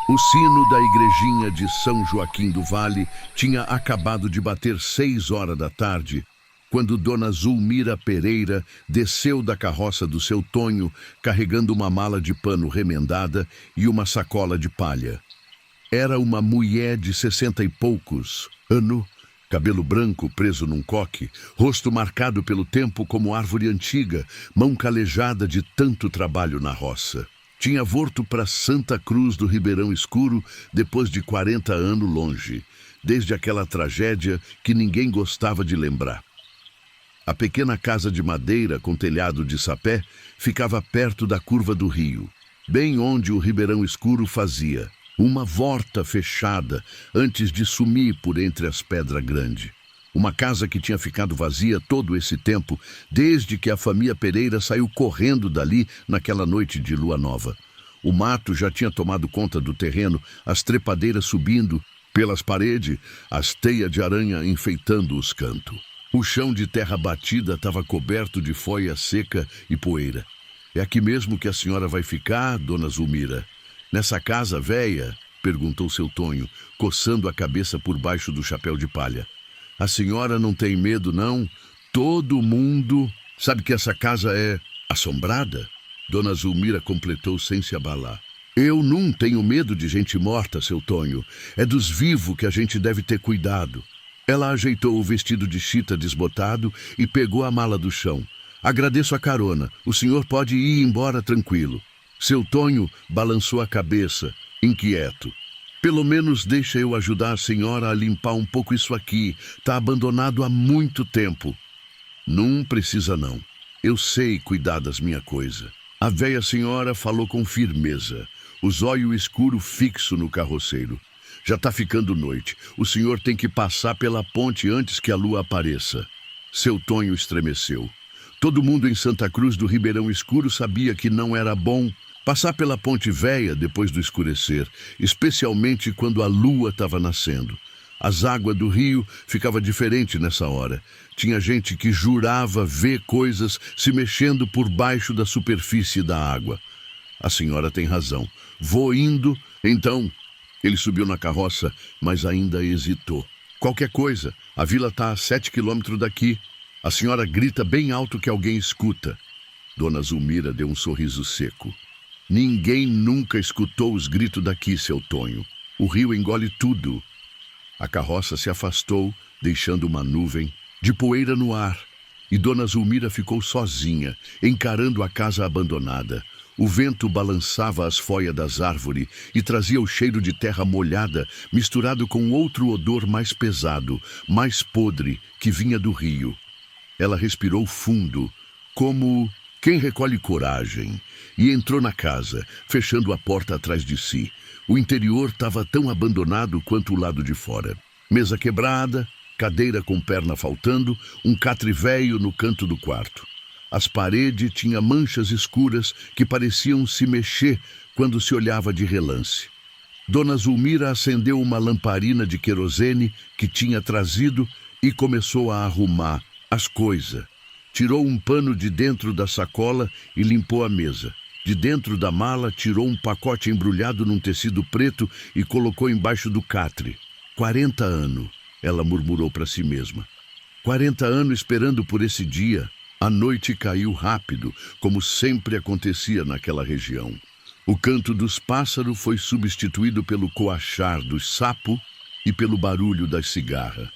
O sino da igrejinha de São Joaquim do Vale tinha acabado de bater 6 horas da tarde, quando Dona Zulmira Pereira desceu da carroça do seu Tonho, carregando uma mala de pano remendada e uma sacola de palha. Era uma mulher de 60 e poucos anos, cabelo branco preso num coque, rosto marcado pelo tempo como árvore antiga, mão calejada de tanto trabalho na roça. Tinha volto para Santa Cruz do Ribeirão Escuro depois de 40 anos longe, desde aquela tragédia que ninguém gostava de lembrar. A pequena casa de madeira com telhado de sapé ficava perto da curva do rio, bem onde o Ribeirão Escuro fazia uma volta fechada antes de sumir por entre as pedras grandes. Uma casa que tinha ficado vazia todo esse tempo, desde que a família Pereira saiu correndo dali naquela noite de lua nova. O mato já tinha tomado conta do terreno, as trepadeiras subindo pelas paredes, as teias de aranha enfeitando os cantos. O chão de terra batida estava coberto de folha seca e poeira. É aqui mesmo que a senhora vai ficar, Dona Zulmira? Nessa casa véia? Perguntou seu Tonho, coçando a cabeça por baixo do chapéu de palha. A senhora não tem medo, não? Todo mundo sabe que essa casa é assombrada? Dona Zulmira completou sem se abalar. Eu não tenho medo de gente morta, seu Tonho. É dos vivos que a gente deve ter cuidado. Ela ajeitou o vestido de chita desbotado e pegou a mala do chão. Agradeço a carona. O senhor pode ir embora tranquilo. Seu Tonho balançou a cabeça, inquieto. Pelo menos deixa eu ajudar a senhora a limpar um pouco isso aqui. Tá abandonado há muito tempo. Não precisa não. Eu sei cuidar das minhas coisas. A velha senhora falou com firmeza, os olhos escuros fixos no carroceiro. Já tá ficando noite. O senhor tem que passar pela ponte antes que a lua apareça. Seu Tonho estremeceu. Todo mundo em Santa Cruz do Ribeirão Escuro sabia que não era bom passar pela ponte velha depois do escurecer, especialmente quando a lua estava nascendo. As águas do rio ficavam diferentes nessa hora. Tinha gente que jurava ver coisas se mexendo por baixo da superfície da água. A senhora tem razão. Vou indo, então. Ele subiu na carroça, mas ainda hesitou. Qualquer coisa, a vila está a 7 quilômetros daqui. A senhora grita bem alto que alguém escuta. Dona Zulmira deu um sorriso seco. Ninguém nunca escutou os gritos daqui, seu Tonho. O rio engole tudo. A carroça se afastou, deixando uma nuvem de poeira no ar. E Dona Zulmira ficou sozinha, encarando a casa abandonada. O vento balançava as folhas das árvores e trazia o cheiro de terra molhada, misturado com outro odor mais pesado, mais podre, que vinha do rio. Ela respirou fundo, como quem recolhe coragem, e entrou na casa, fechando a porta atrás de si. O interior estava tão abandonado quanto o lado de fora. Mesa quebrada, cadeira com perna faltando, um catre velho no canto do quarto. As paredes tinham manchas escuras que pareciam se mexer quando se olhava de relance. Dona Zulmira acendeu uma lamparina de querosene que tinha trazido e começou a arrumar as coisas. Tirou um pano de dentro da sacola e limpou a mesa. De dentro da mala, tirou um pacote embrulhado num tecido preto e colocou embaixo do catre. 40 anos, ela murmurou para si mesma. 40 anos esperando por esse dia. A noite caiu rápido, como sempre acontecia naquela região. O canto dos pássaros foi substituído pelo coachar dos sapos e pelo barulho das cigarras.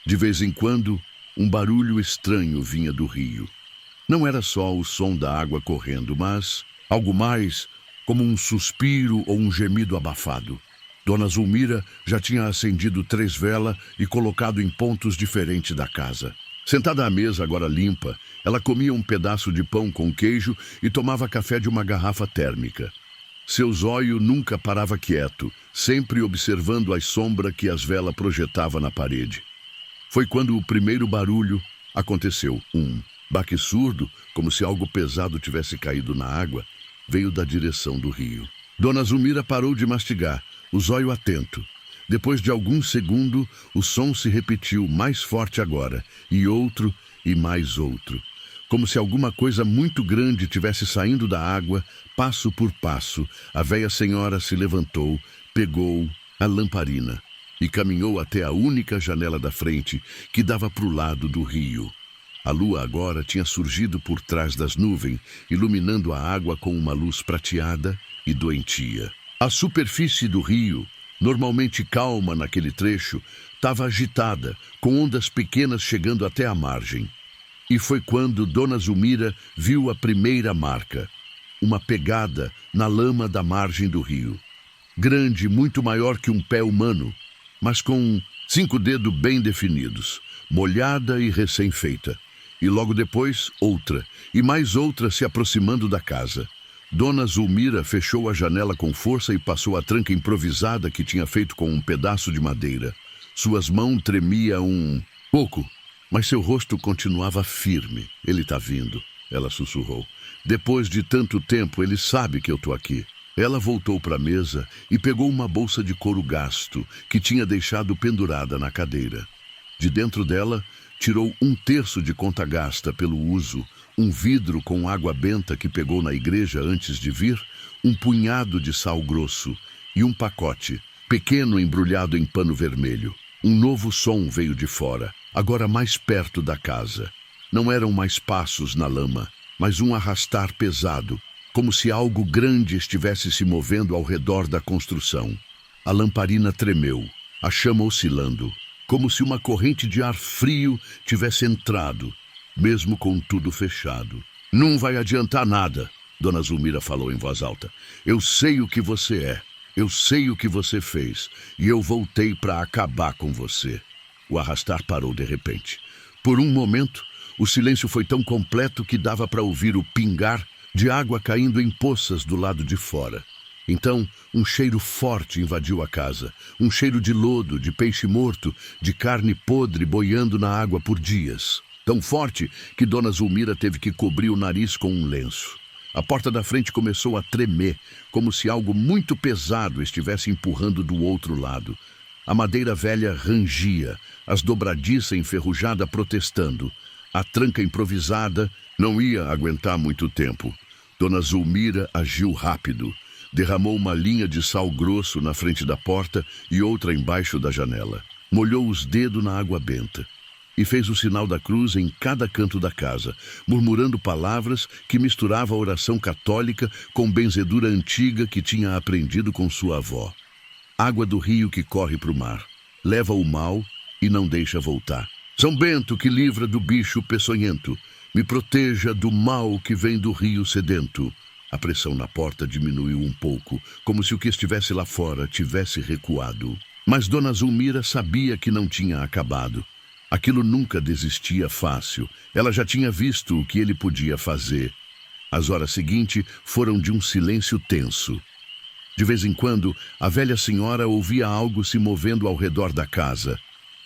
De vez em quando, um barulho estranho vinha do rio. Não era só o som da água correndo, mas algo mais, como um suspiro ou um gemido abafado. Dona Zulmira já tinha acendido 3 velas e colocado em pontos diferentes da casa. Sentada à mesa, agora limpa, ela comia um pedaço de pão com queijo e tomava café de uma garrafa térmica. Seu zóio nunca parava quieto, sempre observando as sombras que as velas projetavam na parede. Foi quando o primeiro barulho aconteceu. Um baque surdo, como se algo pesado tivesse caído na água, veio da direção do rio. Dona Zulmira parou de mastigar, o zóio atento. Depois de alguns segundos, o som se repetiu, mais forte agora, e outro, e mais outro. Como se alguma coisa muito grande tivesse saindo da água, passo por passo, a velha senhora se levantou, pegou a lamparina e caminhou até a única janela da frente que dava para o lado do rio. A lua agora tinha surgido por trás das nuvens, iluminando a água com uma luz prateada e doentia. A superfície do rio, normalmente calma naquele trecho, estava agitada, com ondas pequenas chegando até a margem. E foi quando Dona Zulmira viu a primeira marca, uma pegada na lama da margem do rio. Grande, muito maior que um pé humano, mas com 5 dedos bem definidos, molhada e recém-feita. E logo depois, outra, e mais outra se aproximando da casa. Dona Zulmira fechou a janela com força e passou a tranca improvisada que tinha feito com um pedaço de madeira. Suas mãos tremiam um pouco, mas seu rosto continuava firme. Ele está vindo, ela sussurrou. Depois de tanto tempo, ele sabe que eu estou aqui. Ela voltou para a mesa e pegou uma bolsa de couro gasto que tinha deixado pendurada na cadeira. De dentro dela, tirou 1/3 de conta gasta pelo uso, um vidro com água benta que pegou na igreja antes de vir, um punhado de sal grosso e um pacote, pequeno embrulhado em pano vermelho. Um novo som veio de fora, agora mais perto da casa. Não eram mais passos na lama, mas um arrastar pesado, como se algo grande estivesse se movendo ao redor da construção. A lamparina tremeu, a chama oscilando, como se uma corrente de ar frio tivesse entrado, mesmo com tudo fechado. Não vai adiantar nada, Dona Zulmira falou em voz alta. Eu sei o que você é, eu sei o que você fez, e eu voltei para acabar com você. O arrastar parou de repente. Por um momento, o silêncio foi tão completo que dava para ouvir o pingar de água caindo em poças do lado de fora. Então, um cheiro forte invadiu a casa, um cheiro de lodo, de peixe morto, de carne podre boiando na água por dias. Tão forte que Dona Zulmira teve que cobrir o nariz com um lenço. A porta da frente começou a tremer, como se algo muito pesado estivesse empurrando do outro lado. A madeira velha rangia, as dobradiças enferrujadas protestando. A tranca improvisada não ia aguentar muito tempo. Dona Zulmira agiu rápido. Derramou uma linha de sal grosso na frente da porta e outra embaixo da janela. Molhou os dedos na água benta e fez o sinal da cruz em cada canto da casa, murmurando palavras que misturava a oração católica com benzedura antiga que tinha aprendido com sua avó. Água do rio que corre para o mar, leva o mal e não deixa voltar. São Bento que livra do bicho peçonhento, me proteja do mal que vem do rio sedento. A pressão na porta diminuiu um pouco, como se o que estivesse lá fora tivesse recuado. Mas Dona Zulmira sabia que não tinha acabado. Aquilo nunca desistia fácil. Ela já tinha visto o que ele podia fazer. As horas seguintes foram de um silêncio tenso. De vez em quando, a velha senhora ouvia algo se movendo ao redor da casa.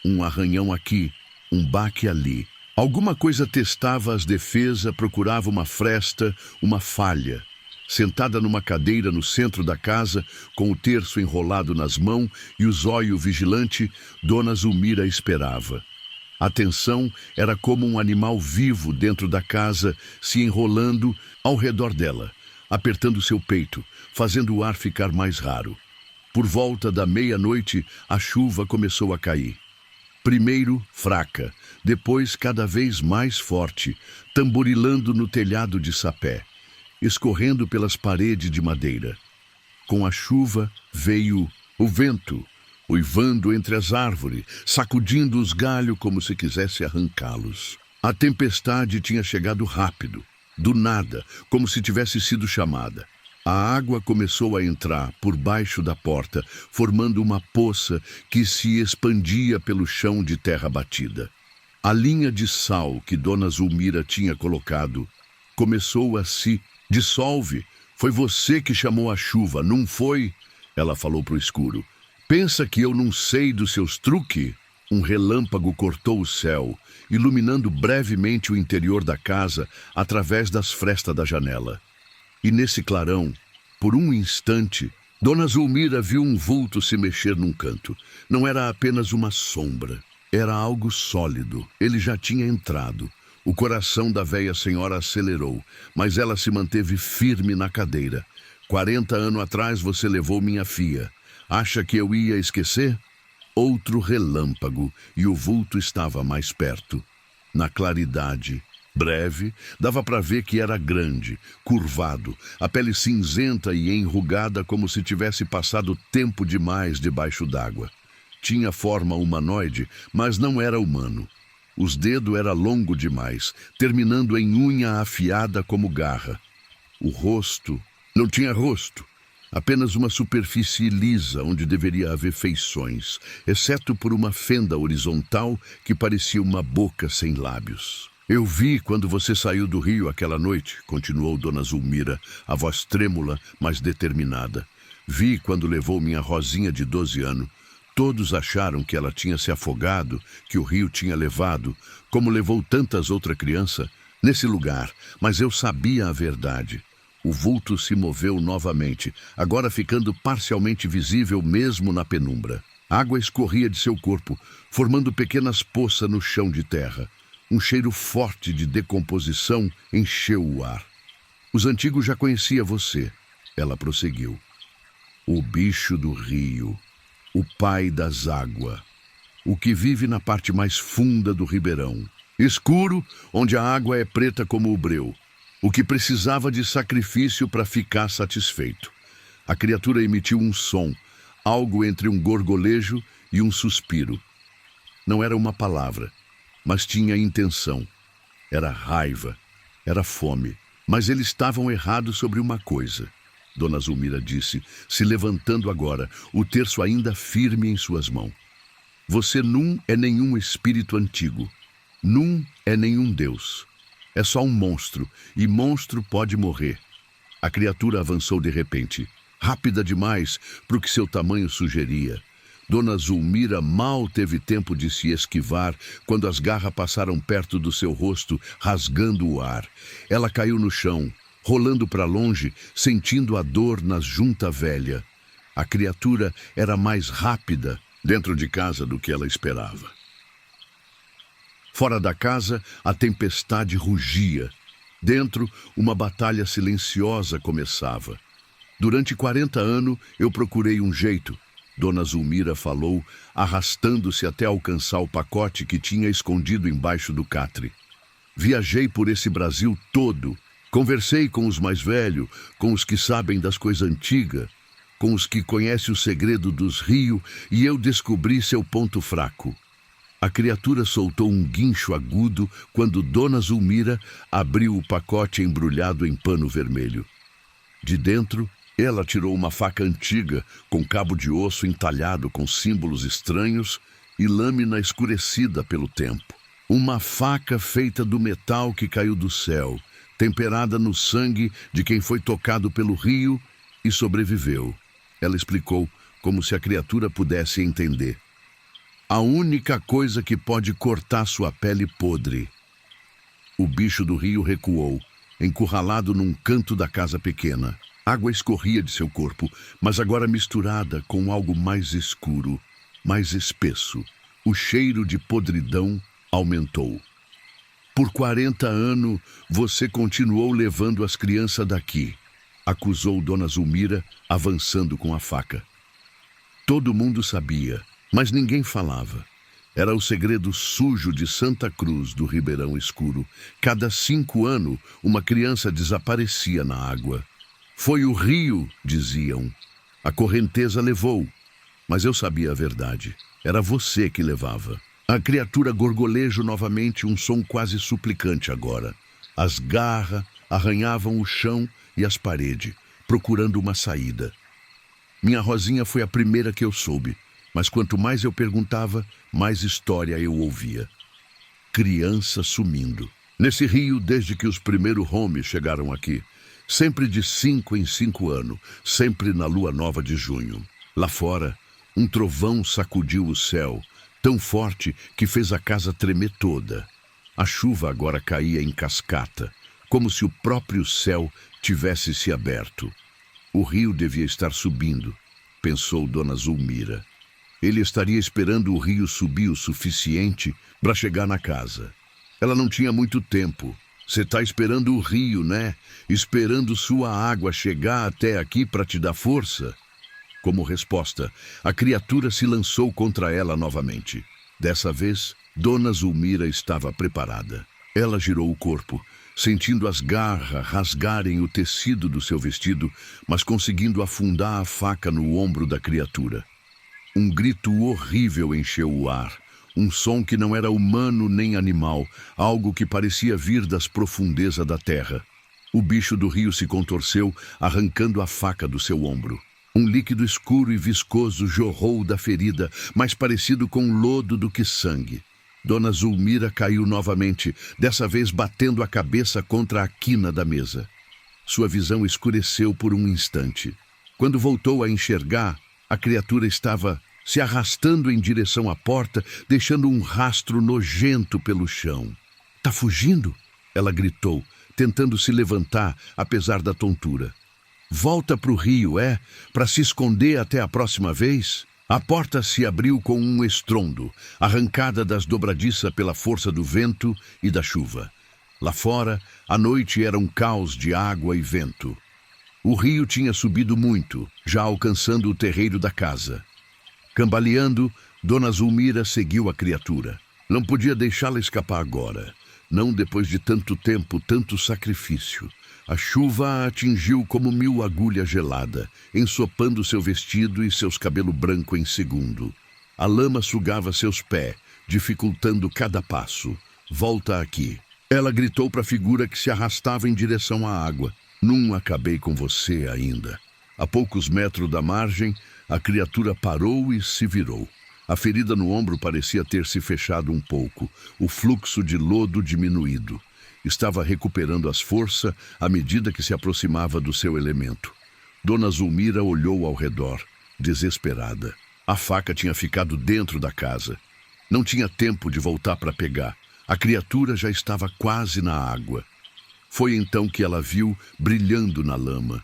Um arranhão aqui, um baque ali. Alguma coisa testava as defesas, procurava uma fresta, uma falha. Sentada numa cadeira no centro da casa, com o terço enrolado nas mãos e o zóio vigilante, Dona Zulmira esperava. A tensão era como um animal vivo dentro da casa, se enrolando ao redor dela, apertando seu peito, fazendo o ar ficar mais raro. Por volta da meia-noite, a chuva começou a cair. Primeiro, fraca, depois cada vez mais forte, tamborilando no telhado de sapé, escorrendo pelas paredes de madeira. Com a chuva veio o vento, uivando entre as árvores, sacudindo os galhos como se quisesse arrancá-los. A tempestade tinha chegado rápido, do nada, como se tivesse sido chamada. A água começou a entrar por baixo da porta, formando uma poça que se expandia pelo chão de terra batida. A linha de sal que Dona Zulmira tinha colocado começou a se dissolve. Foi você que chamou a chuva, não foi? Ela falou para o escuro. Pensa que eu não sei dos seus truques? Um relâmpago cortou o céu, iluminando brevemente o interior da casa através das frestas da janela. E nesse clarão, por um instante, Dona Zulmira viu um vulto se mexer num canto. Não era apenas uma sombra, era algo sólido. Ele já tinha entrado. O coração da velha senhora acelerou, mas ela se manteve firme na cadeira. 40 anos atrás você levou minha filha. Acha que eu ia esquecer? Outro relâmpago, e o vulto estava mais perto. Na claridade, breve, dava para ver que era grande, curvado, a pele cinzenta e enrugada como se tivesse passado tempo demais debaixo d'água. Tinha forma humanoide, mas não era humano. Os dedos eram longos demais, terminando em unha afiada como garra. O rosto não tinha rosto. Apenas uma superfície lisa onde deveria haver feições, exceto por uma fenda horizontal que parecia uma boca sem lábios. Eu vi quando você saiu do rio aquela noite, continuou Dona Zulmira, a voz trêmula, mas determinada. Vi quando levou minha Rosinha de 12 anos. Todos acharam que ela tinha se afogado, que o rio tinha levado, como levou tantas outras crianças, nesse lugar, mas eu sabia a verdade. O vulto se moveu novamente, agora ficando parcialmente visível mesmo na penumbra. Água escorria de seu corpo, formando pequenas poças no chão de terra. Um cheiro forte de decomposição encheu o ar. Os antigos já conheciam você, ela prosseguiu. O bicho do rio, o pai das águas, o que vive na parte mais funda do ribeirão. Escuro, onde a água é preta como o breu. O que precisava de sacrifício para ficar satisfeito. A criatura emitiu um som, algo entre um gorgolejo e um suspiro. Não era uma palavra, mas tinha intenção. Era raiva, era fome. Mas eles estavam errados sobre uma coisa, Dona Zulmira disse, se levantando agora, o terço ainda firme em suas mãos. Você não é nenhum espírito antigo. Não é nenhum Deus. É só um monstro, e monstro pode morrer. A criatura avançou de repente, rápida demais para o que seu tamanho sugeria. Dona Zulmira mal teve tempo de se esquivar quando as garras passaram perto do seu rosto, rasgando o ar. Ela caiu no chão, rolando para longe, sentindo a dor na junta velha. A criatura era mais rápida dentro de casa do que ela esperava. Fora da casa, a tempestade rugia. Dentro, uma batalha silenciosa começava. Durante 40 anos, eu procurei um jeito, Dona Zulmira falou, arrastando-se até alcançar o pacote que tinha escondido embaixo do catre. Viajei por esse Brasil todo. Conversei com os mais velhos, com os que sabem das coisas antigas, com os que conhecem o segredo dos rios, e eu descobri seu ponto fraco. A criatura soltou um guincho agudo quando Dona Zulmira abriu o pacote embrulhado em pano vermelho. De dentro, ela tirou uma faca antiga, com cabo de osso entalhado com símbolos estranhos e lâmina escurecida pelo tempo. Uma faca feita do metal que caiu do céu, temperada no sangue de quem foi tocado pelo rio e sobreviveu. Ela explicou, como se a criatura pudesse entender. A única coisa que pode cortar sua pele podre. O bicho do rio recuou, encurralado num canto da casa pequena. Água escorria de seu corpo, mas agora misturada com algo mais escuro, mais espesso. O cheiro de podridão aumentou. Por 40 anos, você continuou levando as crianças daqui, acusou Dona Zulmira, avançando com a faca. Todo mundo sabia, mas ninguém falava. Era o segredo sujo de Santa Cruz do Ribeirão Escuro. Cada 5 anos, uma criança desaparecia na água. Foi o rio, diziam. A correnteza levou. Mas eu sabia a verdade. Era você que levava. A criatura gorgolejo novamente, um som quase suplicante agora. As garras arranhavam o chão e as paredes, procurando uma saída. Minha Rosinha foi a primeira que eu soube, mas quanto mais eu perguntava, mais história eu ouvia. criança sumindo. Nesse rio, desde que os primeiros homes chegaram aqui, sempre de 5 em 5 anos, sempre na lua nova de junho. Lá fora, um trovão sacudiu o céu, tão forte que fez a casa tremer toda. A chuva agora caía em cascata, como se o próprio céu tivesse se aberto. O rio devia estar subindo, pensou Dona Zulmira. Ele estaria esperando o rio subir o suficiente para chegar na casa. Ela não tinha muito tempo. Você está esperando o rio, né? Esperando sua água chegar até aqui para te dar força? Como resposta, a criatura se lançou contra ela novamente. Dessa vez, Dona Zulmira estava preparada. Ela girou o corpo, sentindo as garras rasgarem o tecido do seu vestido, mas conseguindo afundar a faca no ombro da criatura. Um grito horrível encheu o ar. Um som que não era humano nem animal, algo que parecia vir das profundezas da terra. O bicho do rio se contorceu, arrancando a faca do seu ombro. Um líquido escuro e viscoso jorrou da ferida, mais parecido com lodo do que sangue. Dona Zulmira caiu novamente, dessa vez batendo a cabeça contra a quina da mesa. Sua visão escureceu por um instante. Quando voltou a enxergar, a criatura estava se arrastando em direção à porta, deixando um rastro nojento pelo chão. "Tá fugindo?" ela gritou, tentando se levantar, apesar da tontura. "Volta pro rio, para se esconder até a próxima vez?" A porta se abriu com um estrondo, arrancada das dobradiças pela força do vento e da chuva. Lá fora, a noite era um caos de água e vento. O rio tinha subido muito, já alcançando o terreiro da casa. Cambaleando, Dona Zulmira seguiu a criatura. Não podia deixá-la escapar agora. Não depois de tanto tempo, tanto sacrifício. A chuva a atingiu como 1000 agulhas geladas, ensopando seu vestido e seus cabelos brancos em segundo. A lama sugava seus pés, dificultando cada passo. "Volta aqui." Ela gritou para a figura que se arrastava em direção à água. "Não acabei com você ainda." A poucos metros da margem, a criatura parou e se virou. A ferida no ombro parecia ter se fechado um pouco, o fluxo de lodo diminuído. Estava recuperando as forças à medida que se aproximava do seu elemento. Dona Zulmira olhou ao redor, desesperada. A faca tinha ficado dentro da casa. Não tinha tempo de voltar para pegar. A criatura já estava quase na água. Foi então que ela viu, brilhando na lama,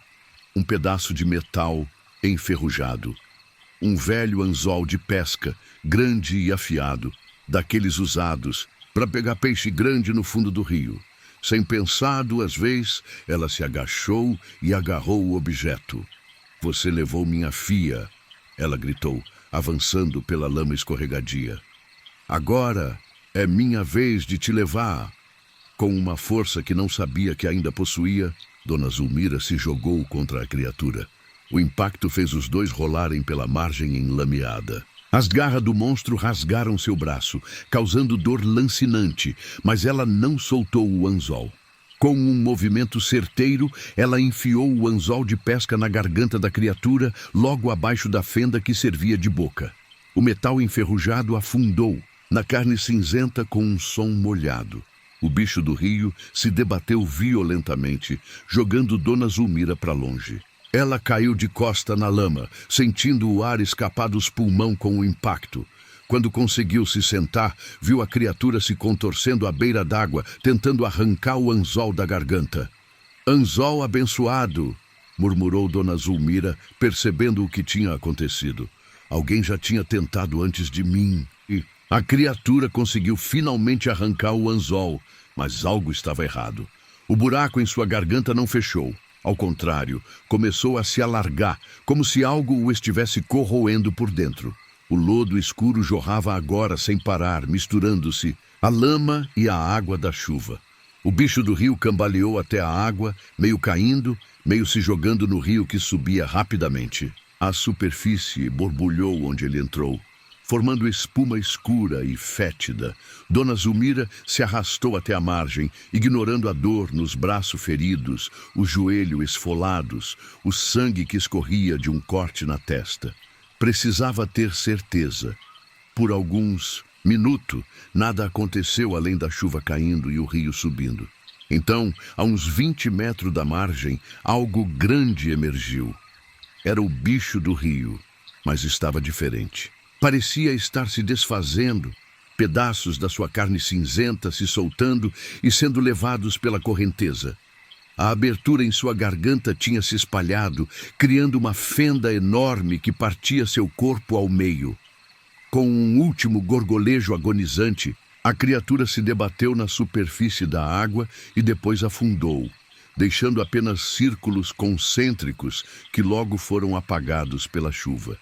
um pedaço de metal enferrujado. Um velho anzol de pesca, grande e afiado, daqueles usados para pegar peixe grande no fundo do rio. Sem pensar 2 vezes, ela se agachou e agarrou o objeto. "Você levou minha filha", ela gritou, avançando pela lama escorregadia. "Agora é minha vez de te levar." Com uma força que não sabia que ainda possuía, Dona Zulmira se jogou contra a criatura. O impacto fez os dois rolarem pela margem enlameada. As garras do monstro rasgaram seu braço, causando dor lancinante, mas ela não soltou o anzol. Com um movimento certeiro, ela enfiou o anzol de pesca na garganta da criatura, logo abaixo da fenda que servia de boca. O metal enferrujado afundou na carne cinzenta com um som molhado. O bicho do rio se debateu violentamente, jogando Dona Zulmira para longe. Ela caiu de costa na lama, sentindo o ar escapar dos pulmões com o impacto. Quando conseguiu se sentar, viu a criatura se contorcendo à beira d'água, tentando arrancar o anzol da garganta. "Anzol abençoado", murmurou Dona Zulmira, percebendo o que tinha acontecido. "Alguém já tinha tentado antes de mim." A criatura conseguiu finalmente arrancar o anzol, mas algo estava errado. O buraco em sua garganta não fechou. Ao contrário, começou a se alargar, como se algo o estivesse corroendo por dentro. O lodo escuro jorrava agora sem parar, misturando-se à lama e à água da chuva. O bicho do rio cambaleou até a água, meio caindo, meio se jogando no rio que subia rapidamente. A superfície borbulhou onde ele entrou, formando espuma escura e fétida. Dona Zulmira se arrastou até a margem, ignorando a dor nos braços feridos, os joelhos esfolados, o sangue que escorria de um corte na testa. Precisava ter certeza. Por alguns Minuto, nada aconteceu além da chuva caindo e o rio subindo. Então, a uns 20 metros da margem, algo grande emergiu. Era o bicho do rio, mas estava diferente. Parecia estar se desfazendo, pedaços da sua carne cinzenta se soltando e sendo levados pela correnteza. A abertura em sua garganta tinha se espalhado, criando uma fenda enorme que partia seu corpo ao meio. Com um último gorgolejo agonizante, a criatura se debateu na superfície da água e depois afundou, deixando apenas círculos concêntricos que logo foram apagados pela chuva.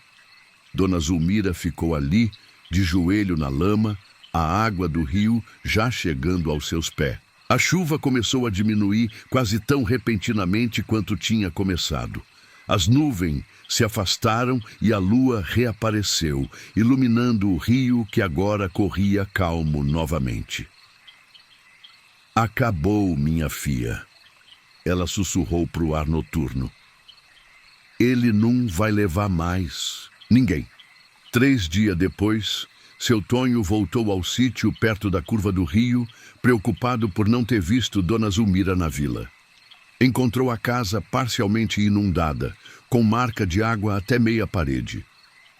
Dona Zulmira ficou ali, de joelho na lama, a água do rio já chegando aos seus pés. A chuva começou a diminuir quase tão repentinamente quanto tinha começado. As nuvens se afastaram e a lua reapareceu, iluminando o rio que agora corria calmo novamente. Acabou, minha filha. Ela sussurrou para o ar noturno. Ele não vai levar mais ninguém. 3 dias depois, seu Tonho voltou ao sítio perto da curva do rio, preocupado por não ter visto Dona Zulmira na vila. Encontrou a casa parcialmente inundada, com marca de água até meia parede.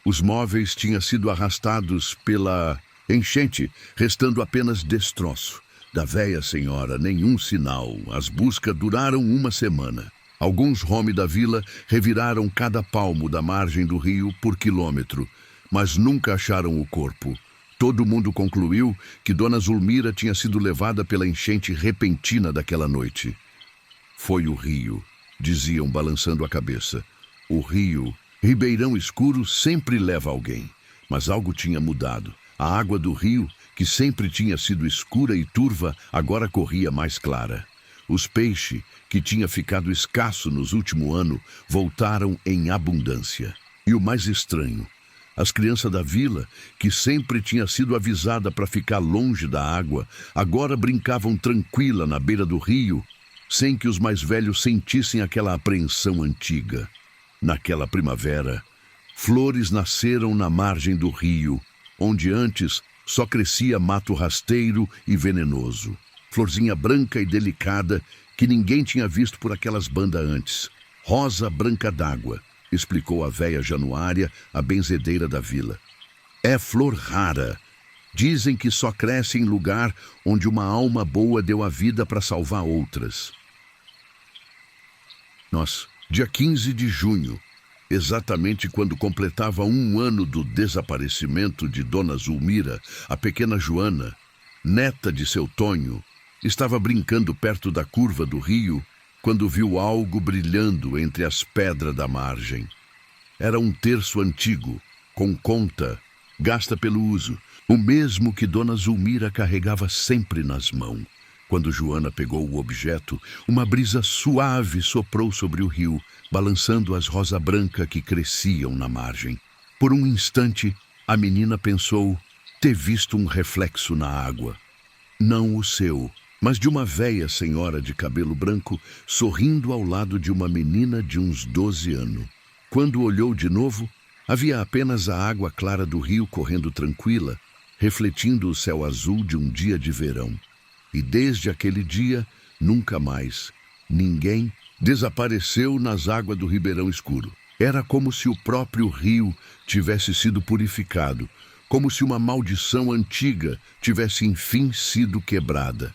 Os móveis tinham sido arrastados pela enchente, restando apenas destroço. Da véia senhora, nenhum sinal. As buscas duraram 1 semana. Alguns homens da vila reviraram cada palmo da margem do rio por quilômetro, mas nunca acharam o corpo. Todo mundo concluiu que Dona Zulmira tinha sido levada pela enchente repentina daquela noite. Foi o rio, diziam balançando a cabeça. O rio, Ribeirão Escuro, sempre leva alguém. Mas algo tinha mudado. A água do rio, que sempre tinha sido escura e turva, agora corria mais clara. Os peixes, que tinha ficado escasso nos últimos anos, voltaram em abundância. E o mais estranho, as crianças da vila, que sempre tinha sido avisada para ficar longe da água, agora brincavam tranquila na beira do rio, sem que os mais velhos sentissem aquela apreensão antiga. Naquela primavera, flores nasceram na margem do rio, onde antes só crescia mato rasteiro e venenoso. Florzinha branca e delicada que ninguém tinha visto por aquelas bandas antes. Rosa branca d'água, explicou a véia Januária, a benzedeira da vila. É flor rara. Dizem que só cresce em lugar onde uma alma boa deu a vida para salvar outras. Dia 15 de junho, exatamente quando completava 1 ano do desaparecimento de Dona Zulmira, a pequena Joana, neta de seu Tonho, estava brincando perto da curva do rio quando viu algo brilhando entre as pedras da margem. Era um terço antigo, com conta, gasta pelo uso, o mesmo que Dona Zulmira carregava sempre nas mãos. Quando Joana pegou o objeto, uma brisa suave soprou sobre o rio, balançando as rosas brancas que cresciam na margem. Por um instante, a menina pensou ter visto um reflexo na água. Não o seu, mas de uma véia senhora de cabelo branco sorrindo ao lado de uma menina de uns 12 anos. Quando olhou de novo, havia apenas a água clara do rio correndo tranquila, refletindo o céu azul de um dia de verão. E desde aquele dia, nunca mais, ninguém desapareceu nas águas do Ribeirão Escuro. Era como se o próprio rio tivesse sido purificado, como se uma maldição antiga tivesse enfim sido quebrada.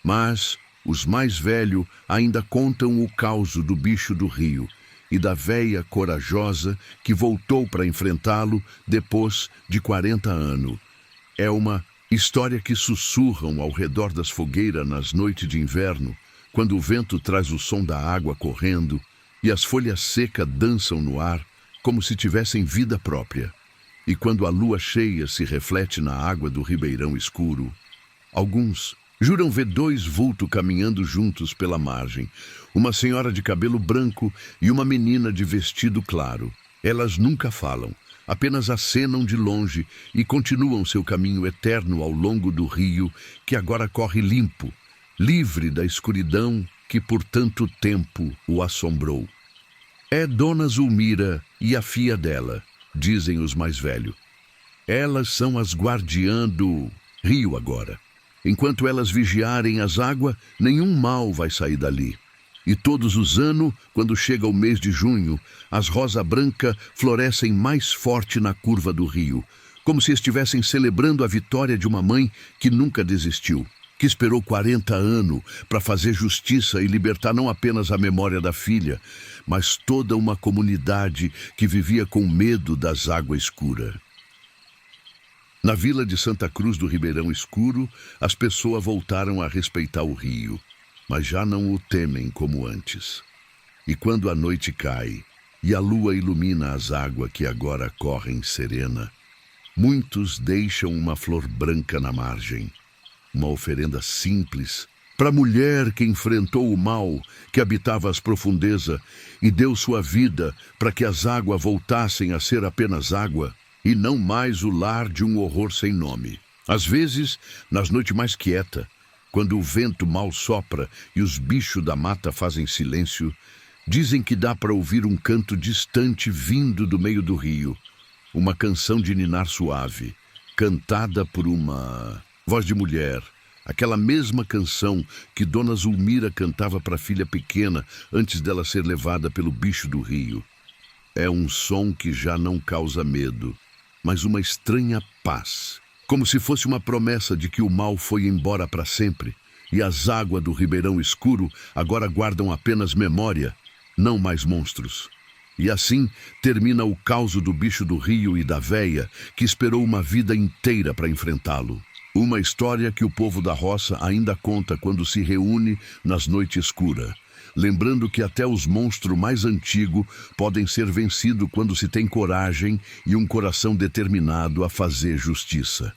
Mas os mais velhos ainda contam o causo do bicho do rio e da véia corajosa que voltou para enfrentá-lo depois de 40 anos. É uma história que sussurram ao redor das fogueiras nas noites de inverno, quando o vento traz o som da água correndo e as folhas secas dançam no ar como se tivessem vida própria. E quando a lua cheia se reflete na água do Ribeirão Escuro, alguns juram ver 2 vultos caminhando juntos pela margem, uma senhora de cabelo branco e uma menina de vestido claro. Elas nunca falam, apenas acenam de longe e continuam seu caminho eterno ao longo do rio, que agora corre limpo, livre da escuridão que por tanto tempo o assombrou. É Dona Zulmira e a filha dela, dizem os mais velhos. Elas são as guardiãs do rio agora. Enquanto elas vigiarem as águas, nenhum mal vai sair dali. E todos os anos, quando chega o mês de junho, as rosas brancas florescem mais forte na curva do rio, como se estivessem celebrando a vitória de uma mãe que nunca desistiu, que esperou 40 anos para fazer justiça e libertar não apenas a memória da filha, mas toda uma comunidade que vivia com medo das águas escuras. Na vila de Santa Cruz do Ribeirão Escuro, as pessoas voltaram a respeitar o rio, mas já não o temem como antes. E quando a noite cai e a lua ilumina as águas que agora correm serena, muitos deixam uma flor branca na margem, uma oferenda simples para a mulher que enfrentou o mal que habitava as profundezas e deu sua vida para que as águas voltassem a ser apenas água e não mais o lar de um horror sem nome. Às vezes, nas noites mais quietas, quando o vento mal sopra e os bichos da mata fazem silêncio, dizem que dá para ouvir um canto distante vindo do meio do rio, uma canção de ninar suave, cantada por uma voz de mulher, aquela mesma canção que Dona Zulmira cantava para a filha pequena antes dela ser levada pelo bicho do rio. É um som que já não causa medo, mas uma estranha paz, como se fosse uma promessa de que o mal foi embora para sempre e as águas do Ribeirão Escuro agora guardam apenas memória, não mais monstros. E assim termina o caos do bicho do rio e da véia que esperou uma vida inteira para enfrentá-lo. Uma história que o povo da roça ainda conta quando se reúne nas noites escuras, lembrando que até os monstros mais antigos podem ser vencidos quando se tem coragem e um coração determinado a fazer justiça.